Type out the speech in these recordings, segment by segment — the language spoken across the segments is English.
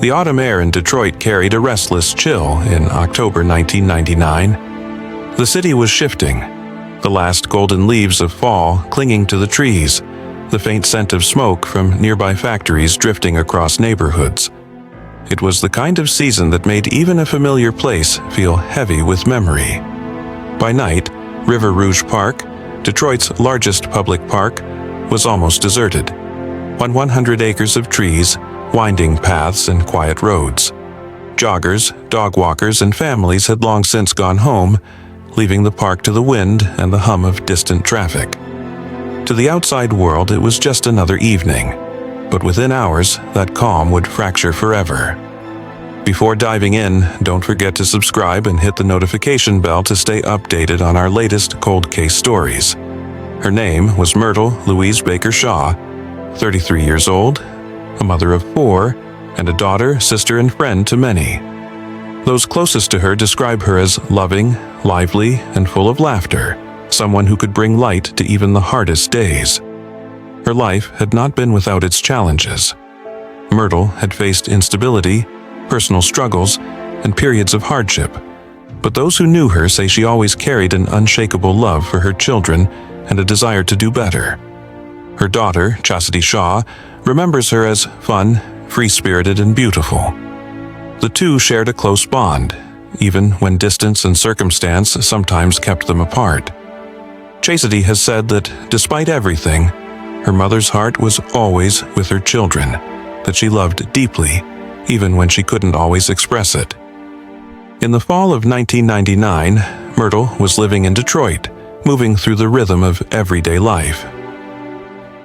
The autumn air in Detroit carried a restless chill in October 1999. The city was shifting, the last golden leaves of fall clinging to the trees, the faint scent of smoke from nearby factories drifting across neighborhoods. It was the kind of season that made even a familiar place feel heavy with memory. By night, River Rouge Park, Detroit's largest public park, was almost deserted. On 100 acres of trees, winding paths and quiet roads. Joggers, dog walkers, and families had long since gone home, leaving the park to the wind and the hum of distant traffic. To the outside world, it was just another evening, but within hours, that calm would fracture forever. Before diving in, don't forget to subscribe and hit the notification bell to stay updated on our latest cold case stories. Her name was Myrtle Louise Baker Shaw, 33 years old, a mother of 4, and a daughter, sister, and friend to many. Those closest to her describe her as loving, lively, and full of laughter, someone who could bring light to even the hardest days. Her life had not been without its challenges. Myrtle had faced instability, personal struggles, and periods of hardship, but those who knew her say she always carried an unshakable love for her children and a desire to do better. Her daughter, Chastity Shaw, remembers her as fun, free-spirited, and beautiful. The two shared a close bond, even when distance and circumstance sometimes kept them apart. Chastity has said that, despite everything, her mother's heart was always with her children, that she loved deeply, even when she couldn't always express it. In the fall of 1999, Myrtle was living in Detroit, moving through the rhythm of everyday life.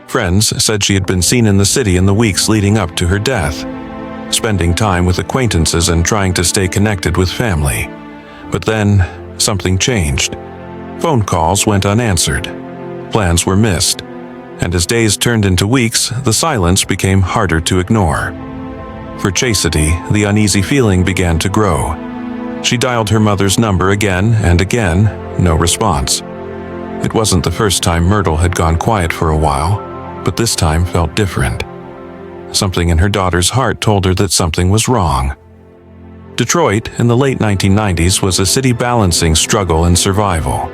Friends said she had been seen in the city in the weeks leading up to her death, spending time with acquaintances and trying to stay connected with family. But then, something changed. Phone calls went unanswered. Plans were missed. And as days turned into weeks, the silence became harder to ignore. For Chastity, the uneasy feeling began to grow. She dialed her mother's number again and again, no response. It wasn't the first time Myrtle had gone quiet for a while, but this time felt different. Something in her daughter's heart told her that something was wrong. Detroit, in the late 1990s, was a city balancing struggle and survival.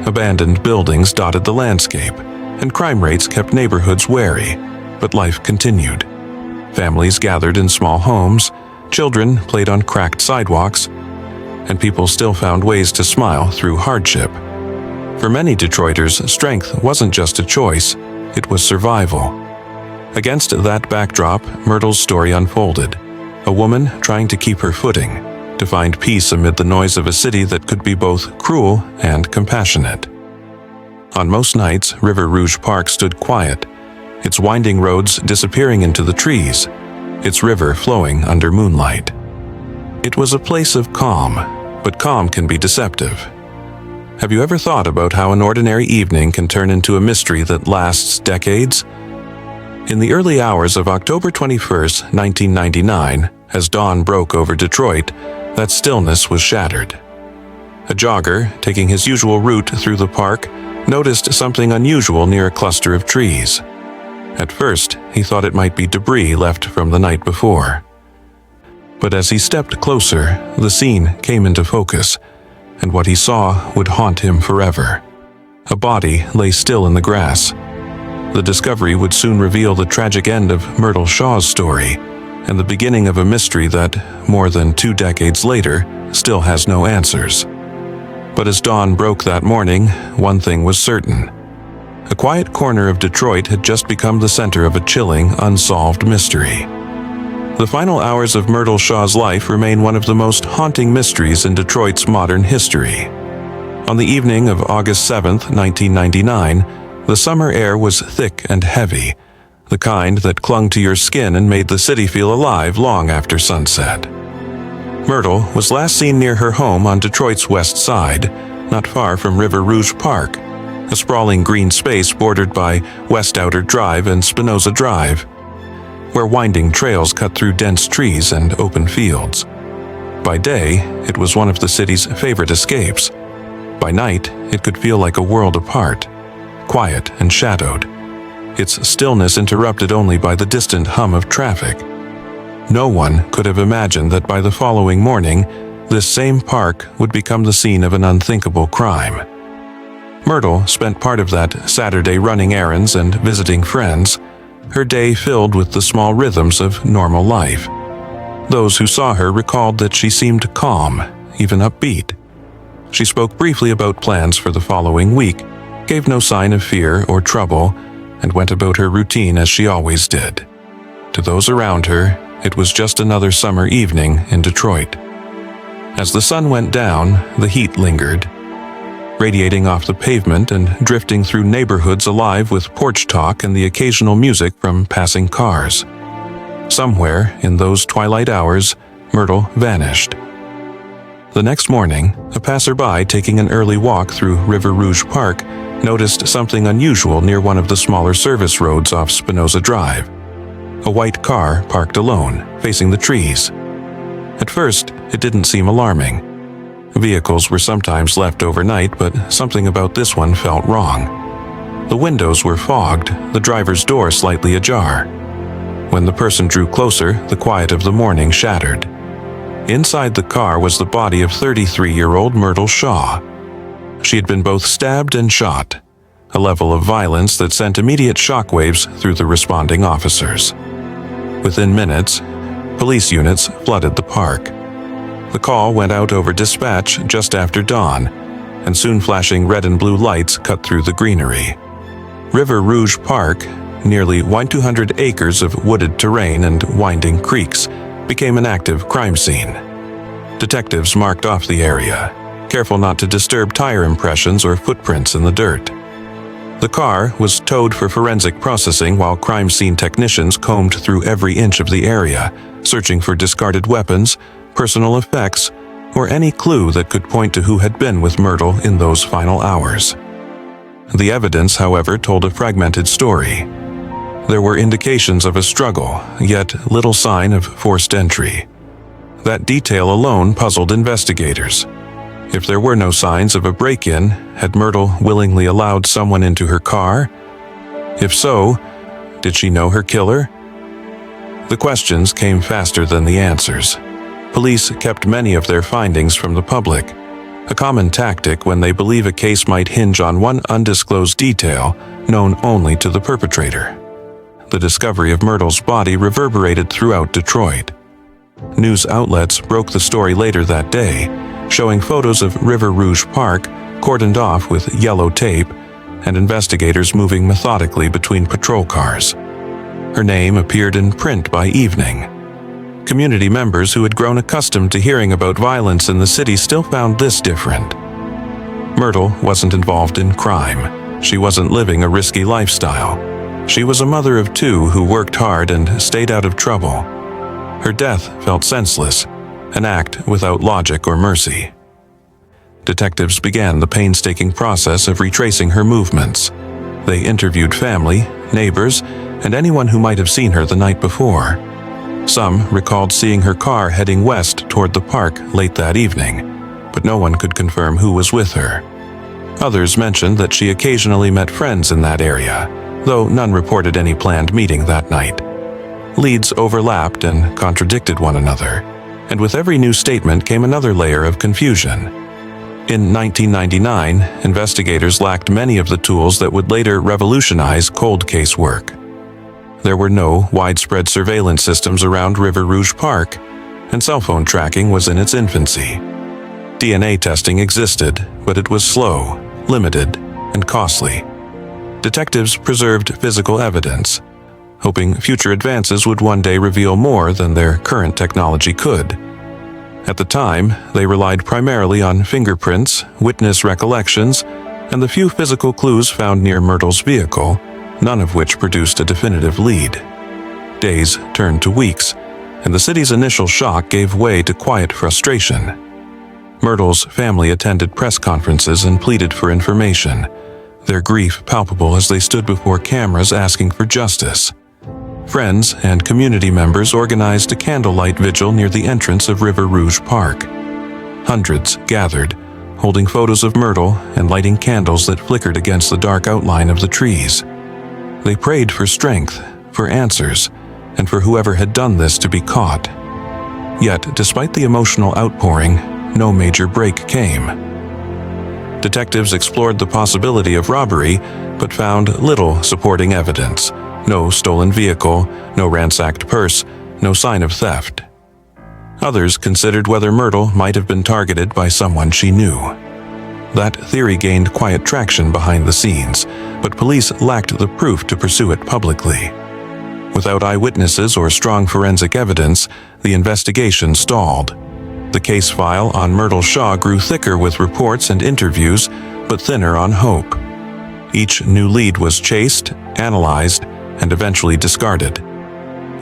Abandoned buildings dotted the landscape, and crime rates kept neighborhoods wary, but life continued. Families gathered in small homes, children played on cracked sidewalks, and people still found ways to smile through hardship. For many Detroiters, strength wasn't just a choice, it was survival. Against that backdrop, Myrtle's story unfolded. A woman trying to keep her footing, to find peace amid the noise of a city that could be both cruel and compassionate. On most nights, River Rouge Park stood quiet, its winding roads disappearing into the trees, its river flowing under moonlight. It was a place of calm, but calm can be deceptive. Have you ever thought about how an ordinary evening can turn into a mystery that lasts decades? In the early hours of October 21st, 1999, as dawn broke over Detroit, that stillness was shattered. A jogger, taking his usual route through the park, noticed something unusual near a cluster of trees. At first, he thought it might be debris left from the night before. But as he stepped closer, the scene came into focus, and what he saw would haunt him forever. A body lay still in the grass. The discovery would soon reveal the tragic end of Myrtle Shaw's story, and the beginning of a mystery that, more than 2 decades later, still has no answers. But as dawn broke that morning, one thing was certain. A quiet corner of Detroit had just become the center of a chilling, unsolved mystery. The final hours of Myrtle Shaw's life remain one of the most haunting mysteries in Detroit's modern history. On the evening of August 7, 1999, the summer air was thick and heavy, the kind that clung to your skin and made the city feel alive long after sunset. Myrtle was last seen near her home on Detroit's west side, not far from River Rouge Park, a sprawling green space bordered by West Outer Drive and Spinoza Drive, where winding trails cut through dense trees and open fields. By day, it was one of the city's favorite escapes. By night, it could feel like a world apart, quiet and shadowed, its stillness interrupted only by the distant hum of traffic. No one could have imagined that by the following morning, this same park would become the scene of an unthinkable crime. Myrtle spent part of that Saturday running errands and visiting friends, her day filled with the small rhythms of normal life. Those who saw her recalled that she seemed calm, even upbeat. She spoke briefly about plans for the following week, gave no sign of fear or trouble, and went about her routine as she always did. To those around her, it was just another summer evening in Detroit. As the sun went down, the heat lingered, radiating off the pavement and drifting through neighborhoods alive with porch talk and the occasional music from passing cars. Somewhere in those twilight hours, Myrtle vanished. The next morning, a passerby taking an early walk through River Rouge Park noticed something unusual near one of the smaller service roads off Spinoza Drive. A white car parked alone, facing the trees. At first, it didn't seem alarming. Vehicles were sometimes left overnight, but something about this one felt wrong. The windows were fogged, the driver's door slightly ajar. When the person drew closer, the quiet of the morning shattered. Inside the car was the body of 33-year-old Myrtle Shaw. She had been both stabbed and shot, a level of violence that sent immediate shockwaves through the responding officers. Within minutes, police units flooded the park. The call went out over dispatch just after dawn, and soon flashing red and blue lights cut through the greenery. River Rouge Park, nearly 200 acres of wooded terrain and winding creeks, became an active crime scene. Detectives marked off the area, careful not to disturb tire impressions or footprints in the dirt. The car was towed for forensic processing while crime scene technicians combed through every inch of the area, searching for discarded weapons, personal effects, or any clue that could point to who had been with Myrtle in those final hours. The evidence, however, told a fragmented story. There were indications of a struggle, yet little sign of forced entry. That detail alone puzzled investigators. If there were no signs of a break-in, had Myrtle willingly allowed someone into her car? If so, did she know her killer? The questions came faster than the answers. Police kept many of their findings from the public, a common tactic when they believe a case might hinge on one undisclosed detail known only to the perpetrator. The discovery of Myrtle's body reverberated throughout Detroit. News outlets broke the story later that day, showing photos of River Rouge Park cordoned off with yellow tape and investigators moving methodically between patrol cars. Her name appeared in print by evening. Community members who had grown accustomed to hearing about violence in the city still found this different. Myrtle wasn't involved in crime. She wasn't living a risky lifestyle. She was a mother of two who worked hard and stayed out of trouble. Her death felt senseless, an act without logic or mercy. Detectives began the painstaking process of retracing her movements. They interviewed family, neighbors, and anyone who might have seen her the night before. Some recalled seeing her car heading west toward the park late that evening, but no one could confirm who was with her. Others mentioned that she occasionally met friends in that area, though none reported any planned meeting that night. Leads overlapped and contradicted one another, and with every new statement came another layer of confusion. In 1999, investigators lacked many of the tools that would later revolutionize cold case work. There were no widespread surveillance systems around River Rouge Park, and cell phone tracking was in its infancy. DNA testing existed, but it was slow, limited, and costly. Detectives preserved physical evidence, hoping future advances would one day reveal more than their current technology could. At the time, they relied primarily on fingerprints, witness recollections, and the few physical clues found near Myrtle's vehicle, none of which produced a definitive lead. Days turned to weeks, and the city's initial shock gave way to quiet frustration. Myrtle's family attended press conferences and pleaded for information, their grief palpable as they stood before cameras asking for justice. Friends and community members organized a candlelight vigil near the entrance of River Rouge Park. Hundreds gathered, holding photos of Myrtle and lighting candles that flickered against the dark outline of the trees. They prayed for strength, for answers, and for whoever had done this to be caught. Yet, despite the emotional outpouring, no major break came. Detectives explored the possibility of robbery, but found little supporting evidence. No stolen vehicle, no ransacked purse, no sign of theft. Others considered whether Myrtle might have been targeted by someone she knew. That theory gained quiet traction behind the scenes, but police lacked the proof to pursue it publicly. Without eyewitnesses or strong forensic evidence, the investigation stalled. The case file on Myrtle Shaw grew thicker with reports and interviews, but thinner on hope. Each new lead was chased, analyzed, and eventually discarded.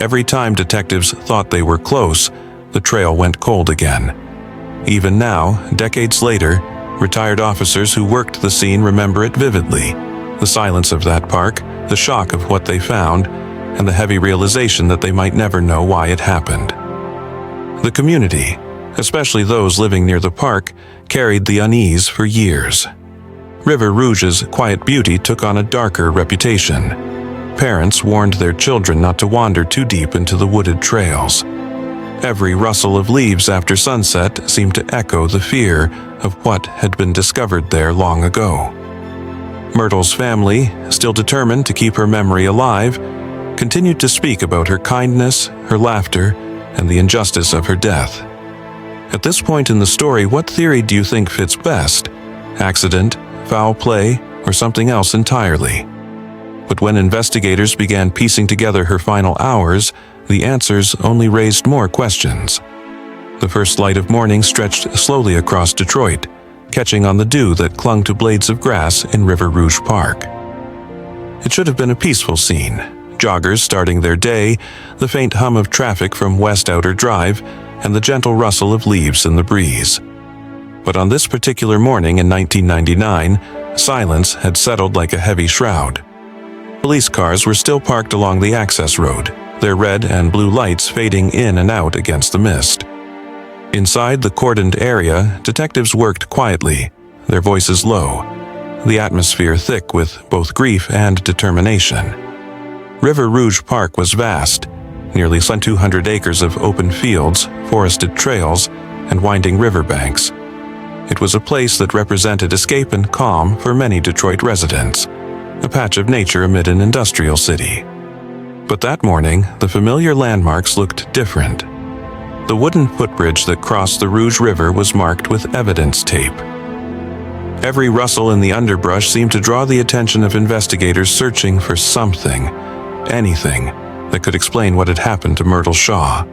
Every time detectives thought they were close, the trail went cold again. Even now, decades later, retired officers who worked the scene remember it vividly. The silence of that park, the shock of what they found, and the heavy realization that they might never know why it happened. The community, especially those living near the park, carried the unease for years. River Rouge's quiet beauty took on a darker reputation. Parents warned their children not to wander too deep into the wooded trails. Every rustle of leaves after sunset seemed to echo the fear of what had been discovered there long ago. Myrtle's family, still determined to keep her memory alive, continued to speak about her kindness, her laughter, and the injustice of her death. At this point in the story, what theory do you think fits best? Accident, foul play, or something else entirely? But when investigators began piecing together her final hours, the answers only raised more questions. The first light of morning stretched slowly across Detroit, catching on the dew that clung to blades of grass in River Rouge Park. It should have been a peaceful scene. Joggers starting their day, the faint hum of traffic from West Outer Drive, and the gentle rustle of leaves in the breeze. But on this particular morning in 1999, silence had settled like a heavy shroud. Police cars were still parked along the access road, their red and blue lights fading in and out against the mist. Inside the cordoned area, detectives worked quietly, their voices low, the atmosphere thick with both grief and determination. River Rouge Park was vast, nearly 200 acres of open fields, forested trails, and winding riverbanks. It was a place that represented escape and calm for many Detroit residents, a patch of nature amid an industrial city. But that morning, the familiar landmarks looked different. The wooden footbridge that crossed the Rouge River was marked with evidence tape. Every rustle in the underbrush seemed to draw the attention of investigators searching for something, anything, that could explain what had happened to Myrtle Shaw.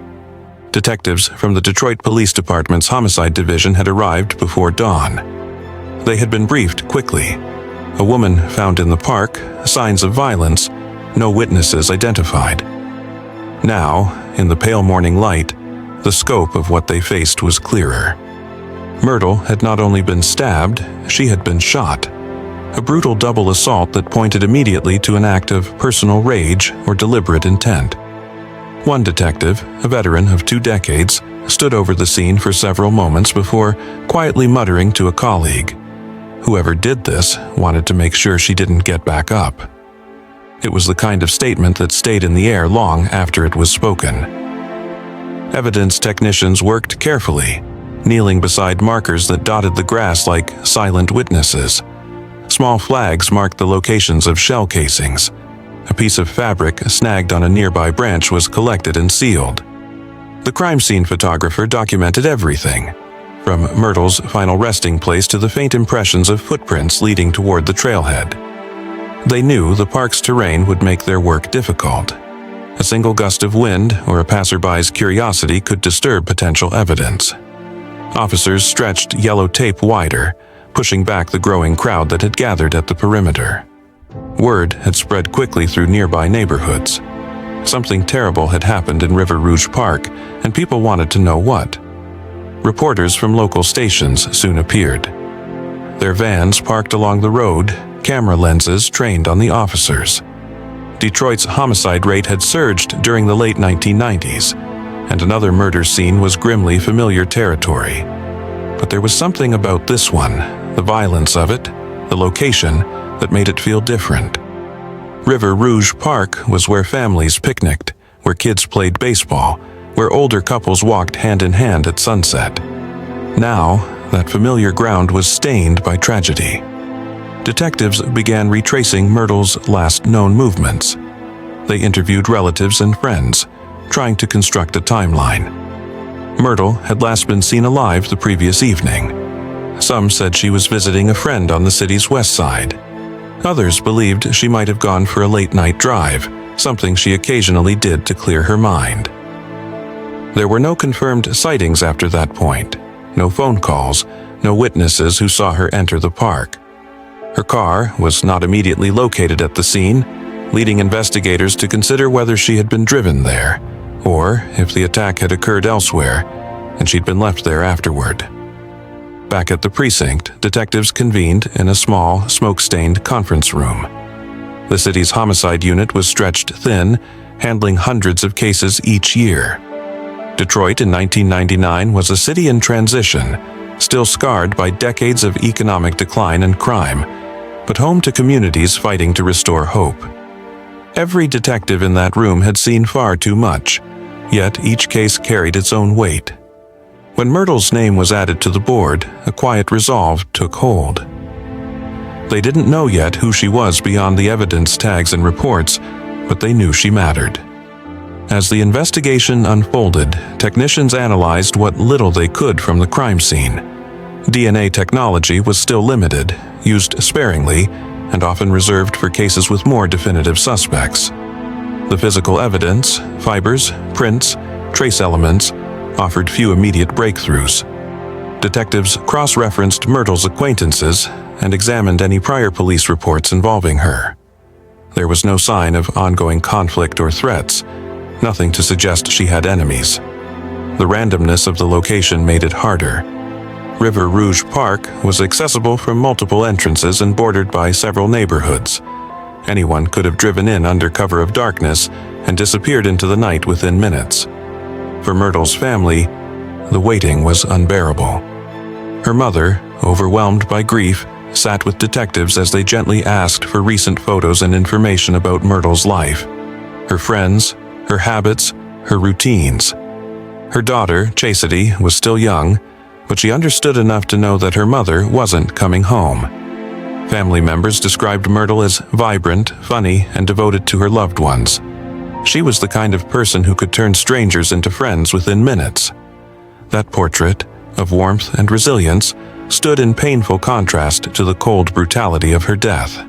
Detectives from the Detroit Police Department's Homicide Division had arrived before dawn. They had been briefed quickly. A woman found in the park, signs of violence, no witnesses identified. Now, in the pale morning light, the scope of what they faced was clearer. Myrtle had not only been stabbed, she had been shot. A brutal double assault that pointed immediately to an act of personal rage or deliberate intent. One detective, a veteran of 2 decades, stood over the scene for several moments before quietly muttering to a colleague. Whoever did this wanted to make sure she didn't get back up. It was the kind of statement that stayed in the air long after it was spoken. Evidence technicians worked carefully, kneeling beside markers that dotted the grass like silent witnesses. Small flags marked the locations of shell casings. A piece of fabric snagged on a nearby branch was collected and sealed. The crime scene photographer documented everything, from Myrtle's final resting place to the faint impressions of footprints leading toward the trailhead. They knew the park's terrain would make their work difficult. A single gust of wind or a passerby's curiosity could disturb potential evidence. Officers stretched yellow tape wider, pushing back the growing crowd that had gathered at the perimeter. Word had spread quickly through nearby neighborhoods. Something terrible had happened in River Rouge Park, and people wanted to know what. Reporters from local stations soon appeared. Their vans parked along the road, camera lenses trained on the officers. Detroit's homicide rate had surged during the late 1990s, and another murder scene was grimly familiar territory. But there was something about this one, the violence of it, the location, that made it feel different. River Rouge Park was where families picnicked, where kids played baseball, where older couples walked hand in hand at sunset. Now, that familiar ground was stained by tragedy. Detectives began retracing Myrtle's last known movements. They interviewed relatives and friends, trying to construct a timeline. Myrtle had last been seen alive the previous evening. Some said she was visiting a friend on the city's west side. Others believed she might have gone for a late-night drive, something she occasionally did to clear her mind. There were no confirmed sightings after that point, no phone calls, no witnesses who saw her enter the park. Her car was not immediately located at the scene, leading investigators to consider whether she had been driven there, or if the attack had occurred elsewhere and she'd been left there afterward. Back at the precinct, detectives convened in a small, smoke-stained conference room. The city's homicide unit was stretched thin, handling hundreds of cases each year. Detroit in 1999 was a city in transition, still scarred by decades of economic decline and crime, but home to communities fighting to restore hope. Every detective in that room had seen far too much, yet each case carried its own weight. When Myrtle's name was added to the board, a quiet resolve took hold. They didn't know yet who she was beyond the evidence tags and reports, but they knew she mattered. As the investigation unfolded, technicians analyzed what little they could from the crime scene. DNA technology was still limited, used sparingly, and often reserved for cases with more definitive suspects. The physical evidence, fibers, prints, trace elements, offered few immediate breakthroughs. Detectives cross-referenced Myrtle's acquaintances and examined any prior police reports involving her. There was no sign of ongoing conflict or threats, nothing to suggest she had enemies. The randomness of the location made it harder. Rouge Park was accessible from multiple entrances and bordered by several neighborhoods. Anyone could have driven in under cover of darkness and disappeared into the night within minutes. For Myrtle's family, the waiting was unbearable. Her mother, overwhelmed by grief, sat with detectives as they gently asked for recent photos and information about Myrtle's life, her friends, her habits, her routines. Her daughter, Chastity, was still young, but she understood enough to know that her mother wasn't coming home. Family members described Myrtle as vibrant, funny, and devoted to her loved ones. She was the kind of person who could turn strangers into friends within minutes. That portrait, of warmth and resilience, stood in painful contrast to the cold brutality of her death.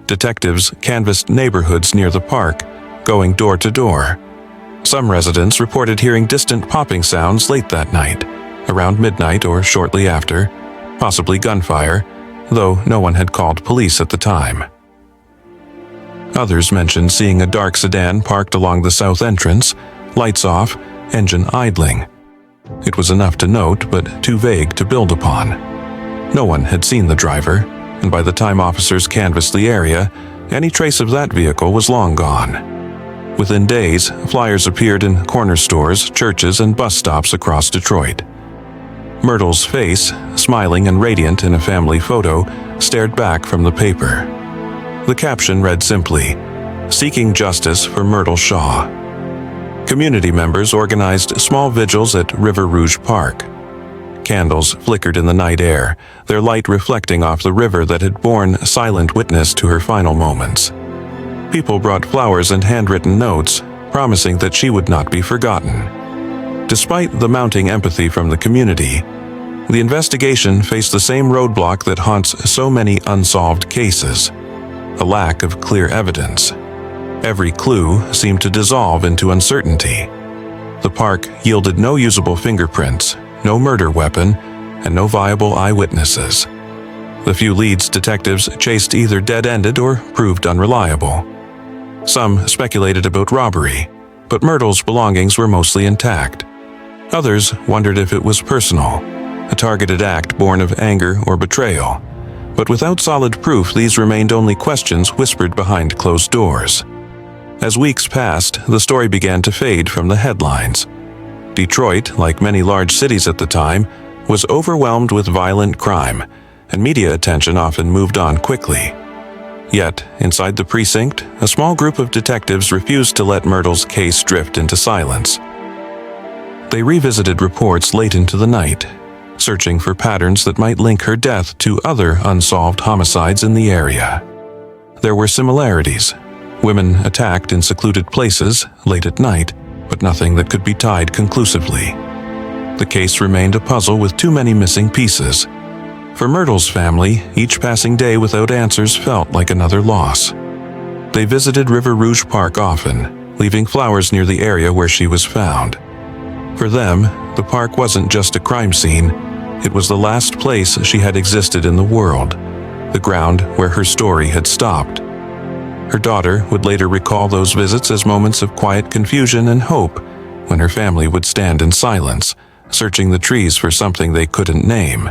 Detectives canvassed neighborhoods near the park, going door to door. Some residents reported hearing distant popping sounds late that night, around midnight or shortly after, possibly gunfire, though no one had called police at the time. Others mentioned seeing a dark sedan parked along the south entrance, lights off, engine idling. It was enough to note, but too vague to build upon. No one had seen the driver, and by the time officers canvassed the area, any trace of that vehicle was long gone. Within days, flyers appeared in corner stores, churches, and bus stops across Detroit. Myrtle's face, smiling and radiant in a family photo, stared back from the paper. The caption read simply, "Seeking justice for Myrtle Shaw." Community members organized small vigils at Rouge Park. Candles flickered in the night air, their light reflecting off the river that had borne silent witness to her final moments. People brought flowers and handwritten notes, promising that she would not be forgotten. Despite the mounting empathy from the community, the investigation faced the same roadblock that haunts so many unsolved cases: a lack of clear evidence. Every clue seemed to dissolve into uncertainty. The park yielded no usable fingerprints, no murder weapon, and no viable eyewitnesses. The few leads detectives chased either dead-ended or proved unreliable. Some speculated about robbery, but Myrtle's belongings were mostly intact. Others wondered if it was personal, a targeted act born of anger or betrayal. But without solid proof, these remained only questions whispered behind closed doors. As weeks passed, the story began to fade from the headlines. Detroit, like many large cities at the time, was overwhelmed with violent crime, and media attention often moved on quickly. Yet, inside the precinct, a small group of detectives refused to let Myrtle's case drift into silence. They revisited reports late into the night, searching for patterns that might link her death to other unsolved homicides in the area. There were similarities. Women attacked in secluded places, late at night, but nothing that could be tied conclusively. The case remained a puzzle with too many missing pieces. For Myrtle's family, each passing day without answers felt like another loss. They visited Rouge Park often, leaving flowers near the area where she was found. For them, the park wasn't just a crime scene, it was the last place she had existed in the world, the ground where her story had stopped. Her daughter would later recall those visits as moments of quiet confusion and hope, when her family would stand in silence, searching the trees for something they couldn't name.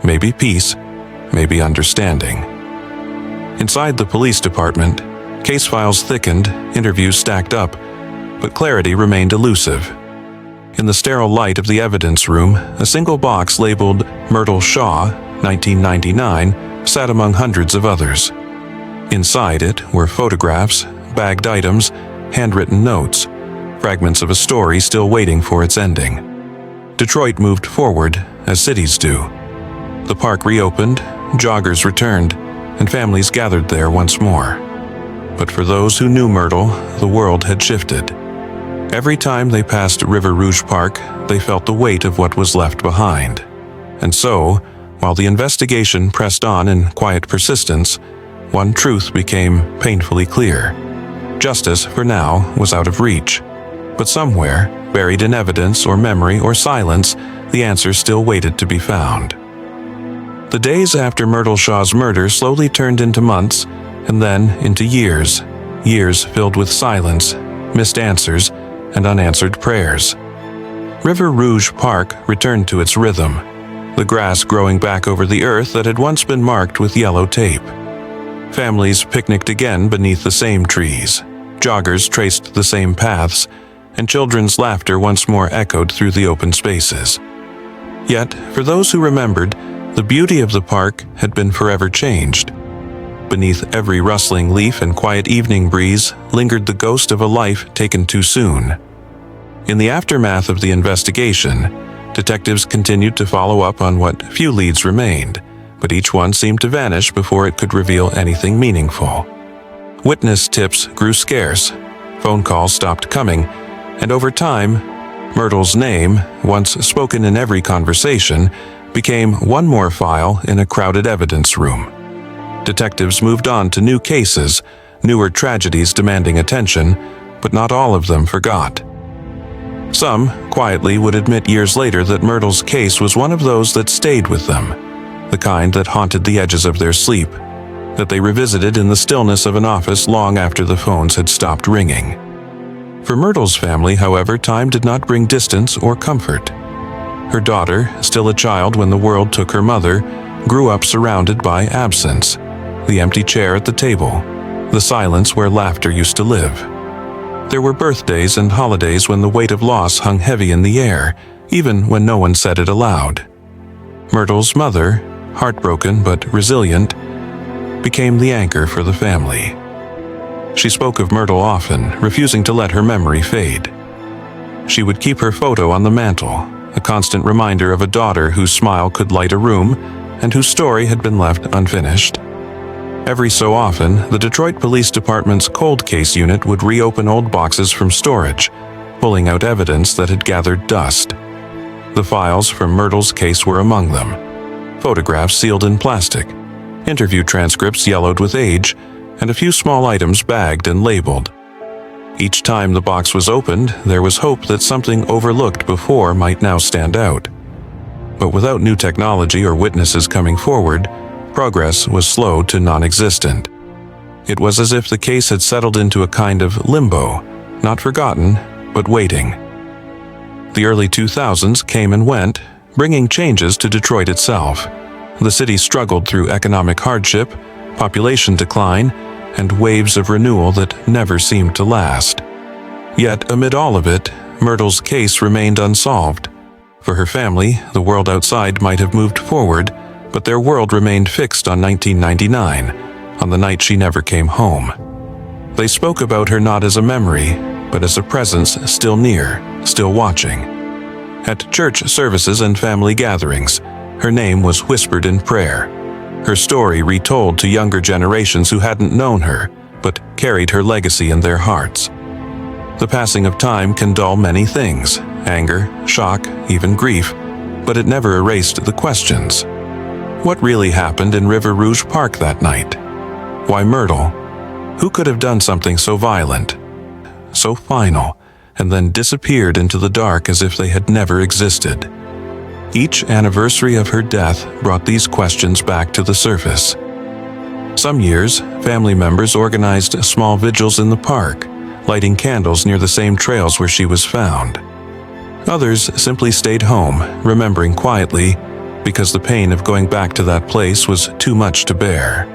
Maybe peace, maybe understanding. Inside the police department, case files thickened, interviews stacked up, but clarity remained elusive. In the sterile light of the evidence room, a single box labeled Myrtle Shaw, 1999, sat among hundreds of others. Inside it were photographs, bagged items, handwritten notes, fragments of a story still waiting for its ending. Detroit moved forward, as cities do. The park reopened, joggers returned, and families gathered there once more. But for those who knew Myrtle, the world had shifted. Every time they passed Rouge Park, they felt the weight of what was left behind. And so, while the investigation pressed on in quiet persistence, one truth became painfully clear. Justice, for now, was out of reach. But somewhere, buried in evidence or memory or silence, the answer still waited to be found. The days after Myrtle Shaw's murder slowly turned into months, and then into years. Years filled with silence, missed answers, and unanswered prayers. Rouge Park returned to its rhythm, the grass growing back over the earth that had once been marked with yellow tape. Families picnicked again beneath the same trees, joggers traced the same paths, and children's laughter once more echoed through the open spaces. Yet, for those who remembered, the beauty of the park had been forever changed. Beneath every rustling leaf and quiet evening breeze lingered the ghost of a life taken too soon. In the aftermath of the investigation, detectives continued to follow up on what few leads remained, but each one seemed to vanish before it could reveal anything meaningful. Witness tips grew scarce, phone calls stopped coming, and over time, Myrtle's name, once spoken in every conversation, became one more file in a crowded evidence room. Detectives moved on to new cases, newer tragedies demanding attention, but not all of them forgot. Some, quietly, would admit years later that Myrtle's case was one of those that stayed with them, the kind that haunted the edges of their sleep, that they revisited in the stillness of an office long after the phones had stopped ringing. For Myrtle's family, however, time did not bring distance or comfort. Her daughter, still a child when the world took her mother, grew up surrounded by absence, the empty chair at the table, the silence where laughter used to live. There were birthdays and holidays when the weight of loss hung heavy in the air, even when no one said it aloud. Myrtle's mother, heartbroken but resilient, became the anchor for the family. She spoke of Myrtle often, refusing to let her memory fade. She would keep her photo on the mantle, a constant reminder of a daughter whose smile could light a room and whose story had been left unfinished. Every so often, the Detroit Police Department's cold case unit would reopen old boxes from storage, pulling out evidence that had gathered dust. The files from Myrtle's case were among them. Photographs sealed in plastic, interview transcripts yellowed with age, and a few small items bagged and labeled. Each time the box was opened, there was hope that something overlooked before might now stand out. But without new technology or witnesses coming forward, progress was slow to non-existent. It was as if the case had settled into a kind of limbo, not forgotten, but waiting. The early 2000s came and went, bringing changes to Detroit itself. The city struggled through economic hardship, population decline, and waves of renewal that never seemed to last. Yet, amid all of it, Myrtle's case remained unsolved. For her family, the world outside might have moved forward, but their world remained fixed on 1999, on the night she never came home. They spoke about her not as a memory, but as a presence still near, still watching. At church services and family gatherings, her name was whispered in prayer, her story retold to younger generations who hadn't known her, but carried her legacy in their hearts. The passing of time can dull many things, anger, shock, even grief, but it never erased the questions. What really happened in River Rouge Park that night? Why Myrtle? Who could have done something so violent, so final, and then disappeared into the dark as if they had never existed? Each anniversary of her death brought these questions back to the surface. Some years, family members organized small vigils in the park, lighting candles near the same trails where she was found. Others simply stayed home, remembering quietly, because the pain of going back to that place was too much to bear.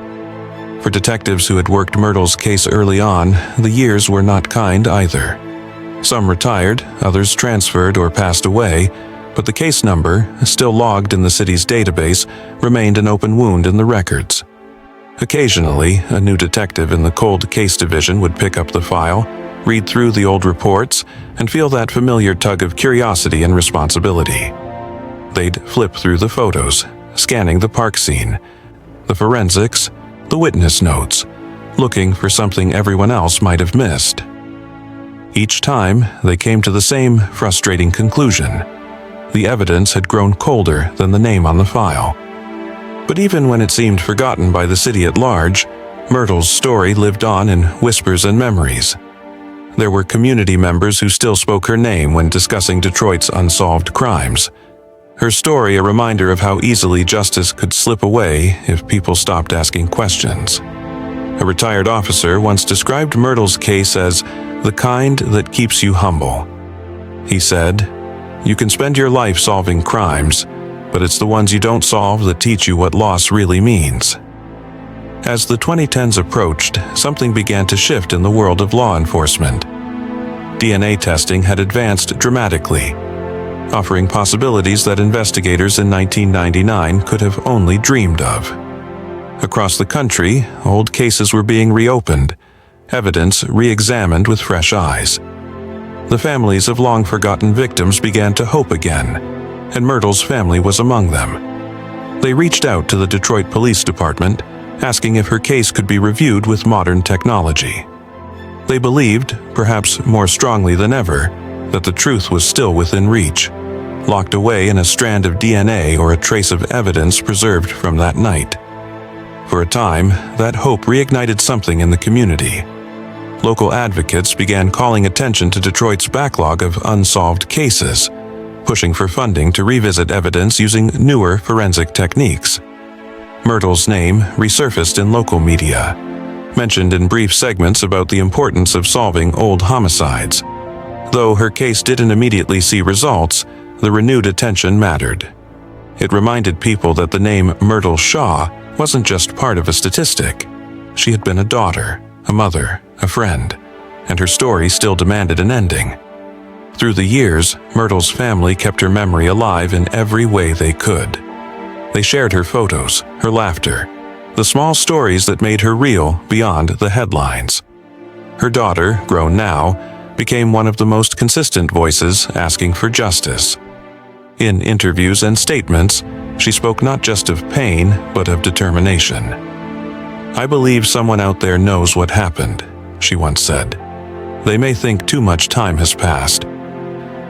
For detectives who had worked Myrtle's case early on, the years were not kind either. Some retired, others transferred or passed away, but the case number, still logged in the city's database, remained an open wound in the records. Occasionally, a new detective in the cold case division would pick up the file, read through the old reports, and feel that familiar tug of curiosity and responsibility. They'd flip through the photos, scanning the park scene, the forensics, the witness notes, looking for something everyone else might have missed. Each time, they came to the same frustrating conclusion. The evidence had grown colder than the name on the file. But even when it seemed forgotten by the city at large, Myrtle's story lived on in whispers and memories. There were community members who still spoke her name when discussing Detroit's unsolved crimes. Her story a reminder of how easily justice could slip away if people stopped asking questions. A retired officer once described Myrtle's case as the kind that keeps you humble. He said, "You can spend your life solving crimes, but it's the ones you don't solve that teach you what loss really means." As the 2010s approached, something began to shift in the world of law enforcement. DNA testing had advanced dramatically, offering possibilities that investigators in 1999 could have only dreamed of. Across the country, old cases were being reopened, evidence re-examined with fresh eyes. The families of long-forgotten victims began to hope again, and Myrtle's family was among them. They reached out to the Detroit Police Department, asking if her case could be reviewed with modern technology. They believed, perhaps more strongly than ever, that the truth was still within reach, locked away in a strand of DNA or a trace of evidence preserved from that night. For a time, that hope reignited something in the community. Local advocates began calling attention to Detroit's backlog of unsolved cases, pushing for funding to revisit evidence using newer forensic techniques. Myrtle's name resurfaced in local media, mentioned in brief segments about the importance of solving old homicides. Though her case didn't immediately see results, the renewed attention mattered. It reminded people that the name Myrtle Shaw wasn't just part of a statistic. She had been a daughter, a mother, a friend, and her story still demanded an ending. Through the years, Myrtle's family kept her memory alive in every way they could. They shared her photos, her laughter, the small stories that made her real beyond the headlines. Her daughter, grown now, became one of the most consistent voices asking for justice. In interviews and statements, she spoke not just of pain, but of determination. "I believe someone out there knows what happened," she once said. "They may think too much time has passed,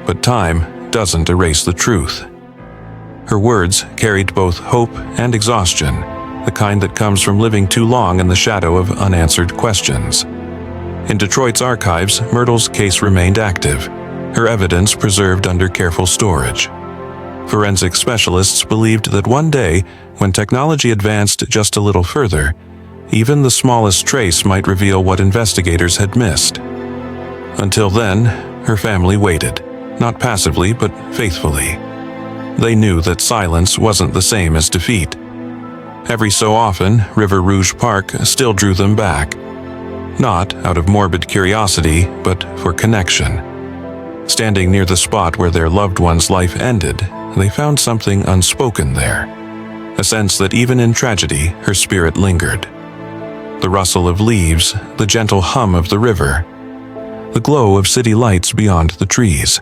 but time doesn't erase the truth." Her words carried both hope and exhaustion, the kind that comes from living too long in the shadow of unanswered questions. In Detroit's archives, Myrtle's case remained active, her evidence preserved under careful storage. Forensic specialists believed that one day, when technology advanced just a little further, even the smallest trace might reveal what investigators had missed. Until then, her family waited, not passively but faithfully. They knew that silence wasn't the same as defeat. Every so often, River Rouge Park still drew them back, not out of morbid curiosity, but for connection. Standing near the spot where their loved one's life ended, they found something unspoken there, a sense that even in tragedy, her spirit lingered. The rustle of leaves, the gentle hum of the river, the glow of city lights beyond the trees.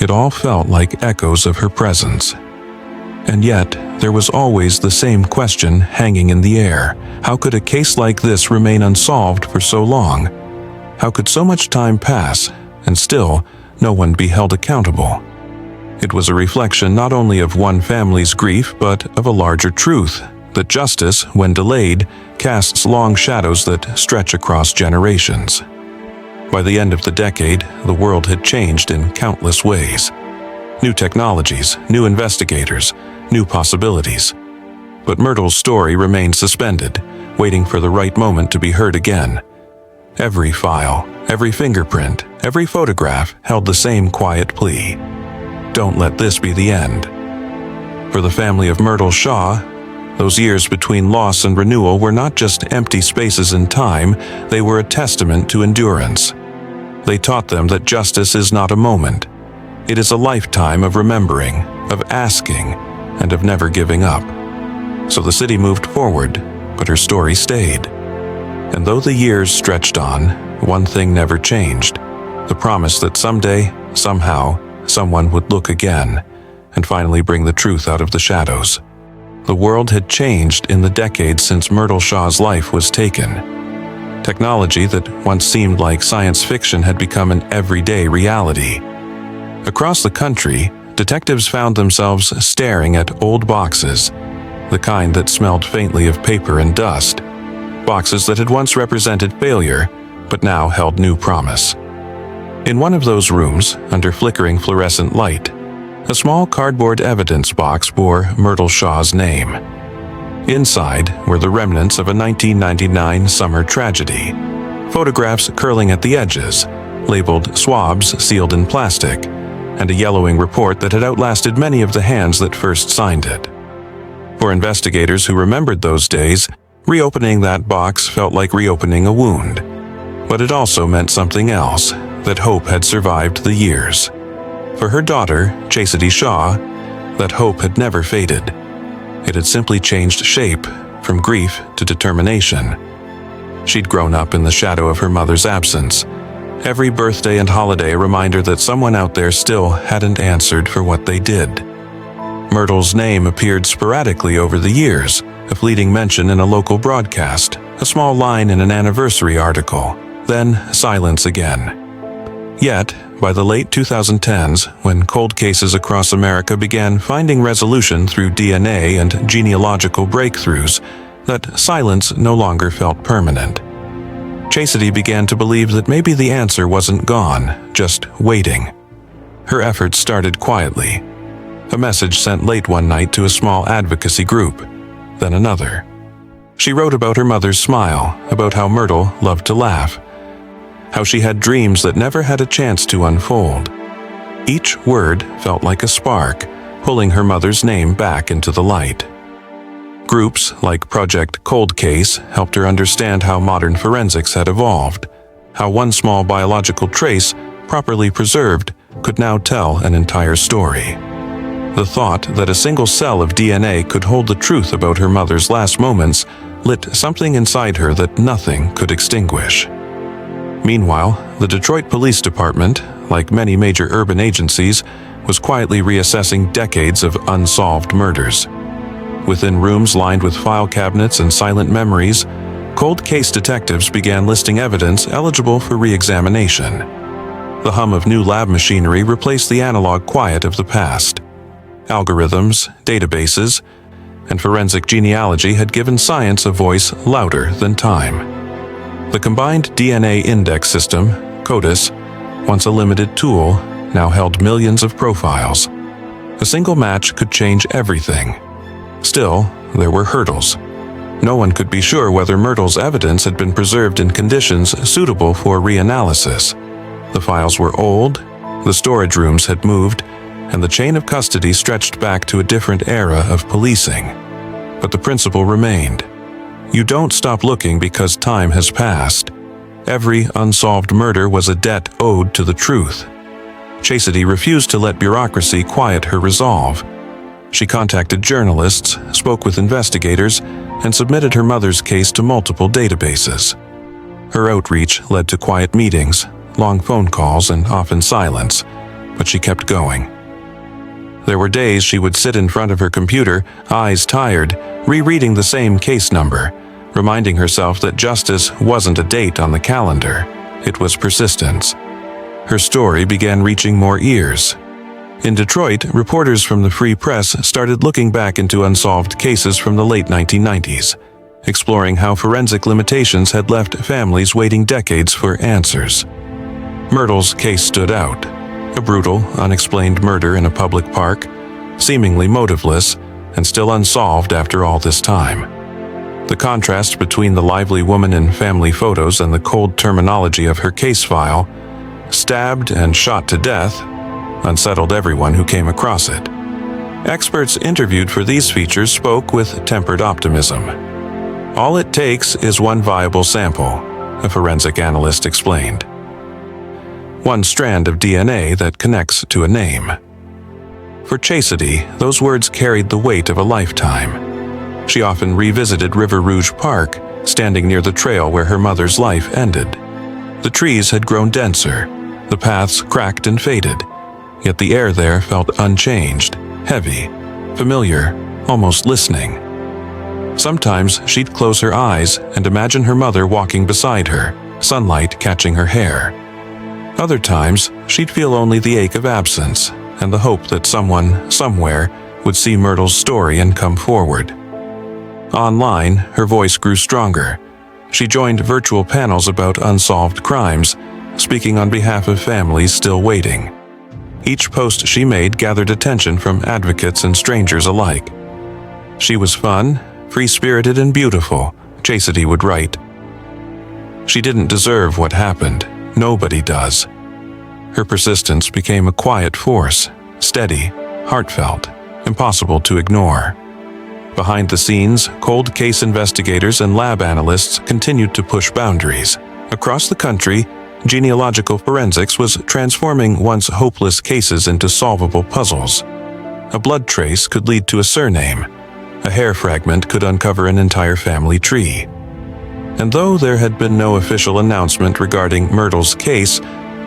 It all felt like echoes of her presence. And yet, there was always the same question hanging in the air. How could a case like this remain unsolved for so long? How could so much time pass, and still no one be held accountable? It was a reflection not only of one family's grief, but of a larger truth, that justice, when delayed, casts long shadows that stretch across generations. By the end of the decade, the world had changed in countless ways. New technologies, new investigators, new possibilities. But Myrtle's story remained suspended, waiting for the right moment to be heard again. Every file, every fingerprint, every photograph held the same quiet plea. Don't let this be the end. For the family of Myrtle Shaw, those years between loss and renewal were not just empty spaces in time, they were a testament to endurance. They taught them that justice is not a moment. It is a lifetime of remembering, of asking, and of never giving up. So the city moved forward, but her story stayed. And though the years stretched on, one thing never changed: the promise that someday, somehow, someone would look again and finally bring the truth out of the shadows. The world had changed in the decades since Myrtle Shaw's life was taken. Technology that once seemed like science fiction had become an everyday reality. Across the country, detectives found themselves staring at old boxes, the kind that smelled faintly of paper and dust. Boxes that had once represented failure, but now held new promise. In one of those rooms, under flickering fluorescent light, a small cardboard evidence box bore Myrtle Shaw's name. Inside were the remnants of a 1999 summer tragedy. Photographs curling at the edges, labeled swabs sealed in plastic, and a yellowing report that had outlasted many of the hands that first signed it. For investigators who remembered those days, reopening that box felt like reopening a wound. But it also meant something else, that hope had survived the years. For her daughter, Chastity Shaw, that hope had never faded. It had simply changed shape, from grief to determination. She'd grown up in the shadow of her mother's absence. Every birthday and holiday a reminder that someone out there still hadn't answered for what they did. Myrtle's name appeared sporadically over the years, a fleeting mention in a local broadcast, a small line in an anniversary article, then silence again. Yet, by the late 2010s, when cold cases across America began finding resolution through DNA and genealogical breakthroughs, that silence no longer felt permanent. Chastity began to believe that maybe the answer wasn't gone, just waiting. Her efforts started quietly. A message sent late one night to a small advocacy group, then another. She wrote about her mother's smile, about how Myrtle loved to laugh, how she had dreams that never had a chance to unfold. Each word felt like a spark, pulling her mother's name back into the light. Groups like Project Cold Case helped her understand how modern forensics had evolved, how one small biological trace, properly preserved, could now tell an entire story. The thought that a single cell of DNA could hold the truth about her mother's last moments lit something inside her that nothing could extinguish. Meanwhile, the Detroit Police Department, like many major urban agencies, was quietly reassessing decades of unsolved murders. Within rooms lined with file cabinets and silent memories, cold case detectives began listing evidence eligible for re-examination. The hum of new lab machinery replaced the analog quiet of the past. Algorithms, databases, and forensic genealogy had given science a voice louder than time. The combined DNA index system, CODIS, once a limited tool, now held millions of profiles. A single match could change everything. Still, there were hurdles. No one could be sure whether Myrtle's evidence had been preserved in conditions suitable for reanalysis. The files were old, the storage rooms had moved, and the chain of custody stretched back to a different era of policing. But the principle remained. You don't stop looking because time has passed. Every unsolved murder was a debt owed to the truth. Chastity refused to let bureaucracy quiet her resolve. She contacted journalists, spoke with investigators, and submitted her mother's case to multiple databases. Her outreach led to quiet meetings, long phone calls, and often silence, but she kept going. There were days she would sit in front of her computer, eyes tired, rereading the same case number, reminding herself that justice wasn't a date on the calendar, it was persistence. Her story began reaching more ears. In Detroit, reporters from the Free Press started looking back into unsolved cases from the late 1990s, exploring how forensic limitations had left families waiting decades for answers. Myrtle's case stood out. A brutal, unexplained murder in a public park, seemingly motiveless, and still unsolved after all this time. The contrast between the lively woman in family photos and the cold terminology of her case file, stabbed and shot to death, unsettled everyone who came across it. Experts interviewed for these features spoke with tempered optimism. All it takes is one viable sample, a forensic analyst explained. One strand of DNA that connects to a name. For Chastity, those words carried the weight of a lifetime. She often revisited Rouge Park, standing near the trail where her mother's life ended. The trees had grown denser, the paths cracked and faded, yet the air there felt unchanged, heavy, familiar, almost listening. Sometimes she'd close her eyes and imagine her mother walking beside her, sunlight catching her hair. Other times, she'd feel only the ache of absence and the hope that someone, somewhere, would see Myrtle's story and come forward. Online, her voice grew stronger. She joined virtual panels about unsolved crimes, speaking on behalf of families still waiting. Each post she made gathered attention from advocates and strangers alike. She was fun, free-spirited, and beautiful, Chastity would write. She didn't deserve what happened. Nobody does. Her persistence became a quiet force, steady, heartfelt, impossible to ignore. Behind the scenes, cold case investigators and lab analysts continued to push boundaries. Across the country, genealogical forensics was transforming once hopeless cases into solvable puzzles. A blood trace could lead to a surname. A hair fragment could uncover an entire family tree. And though there had been no official announcement regarding Myrtle's case,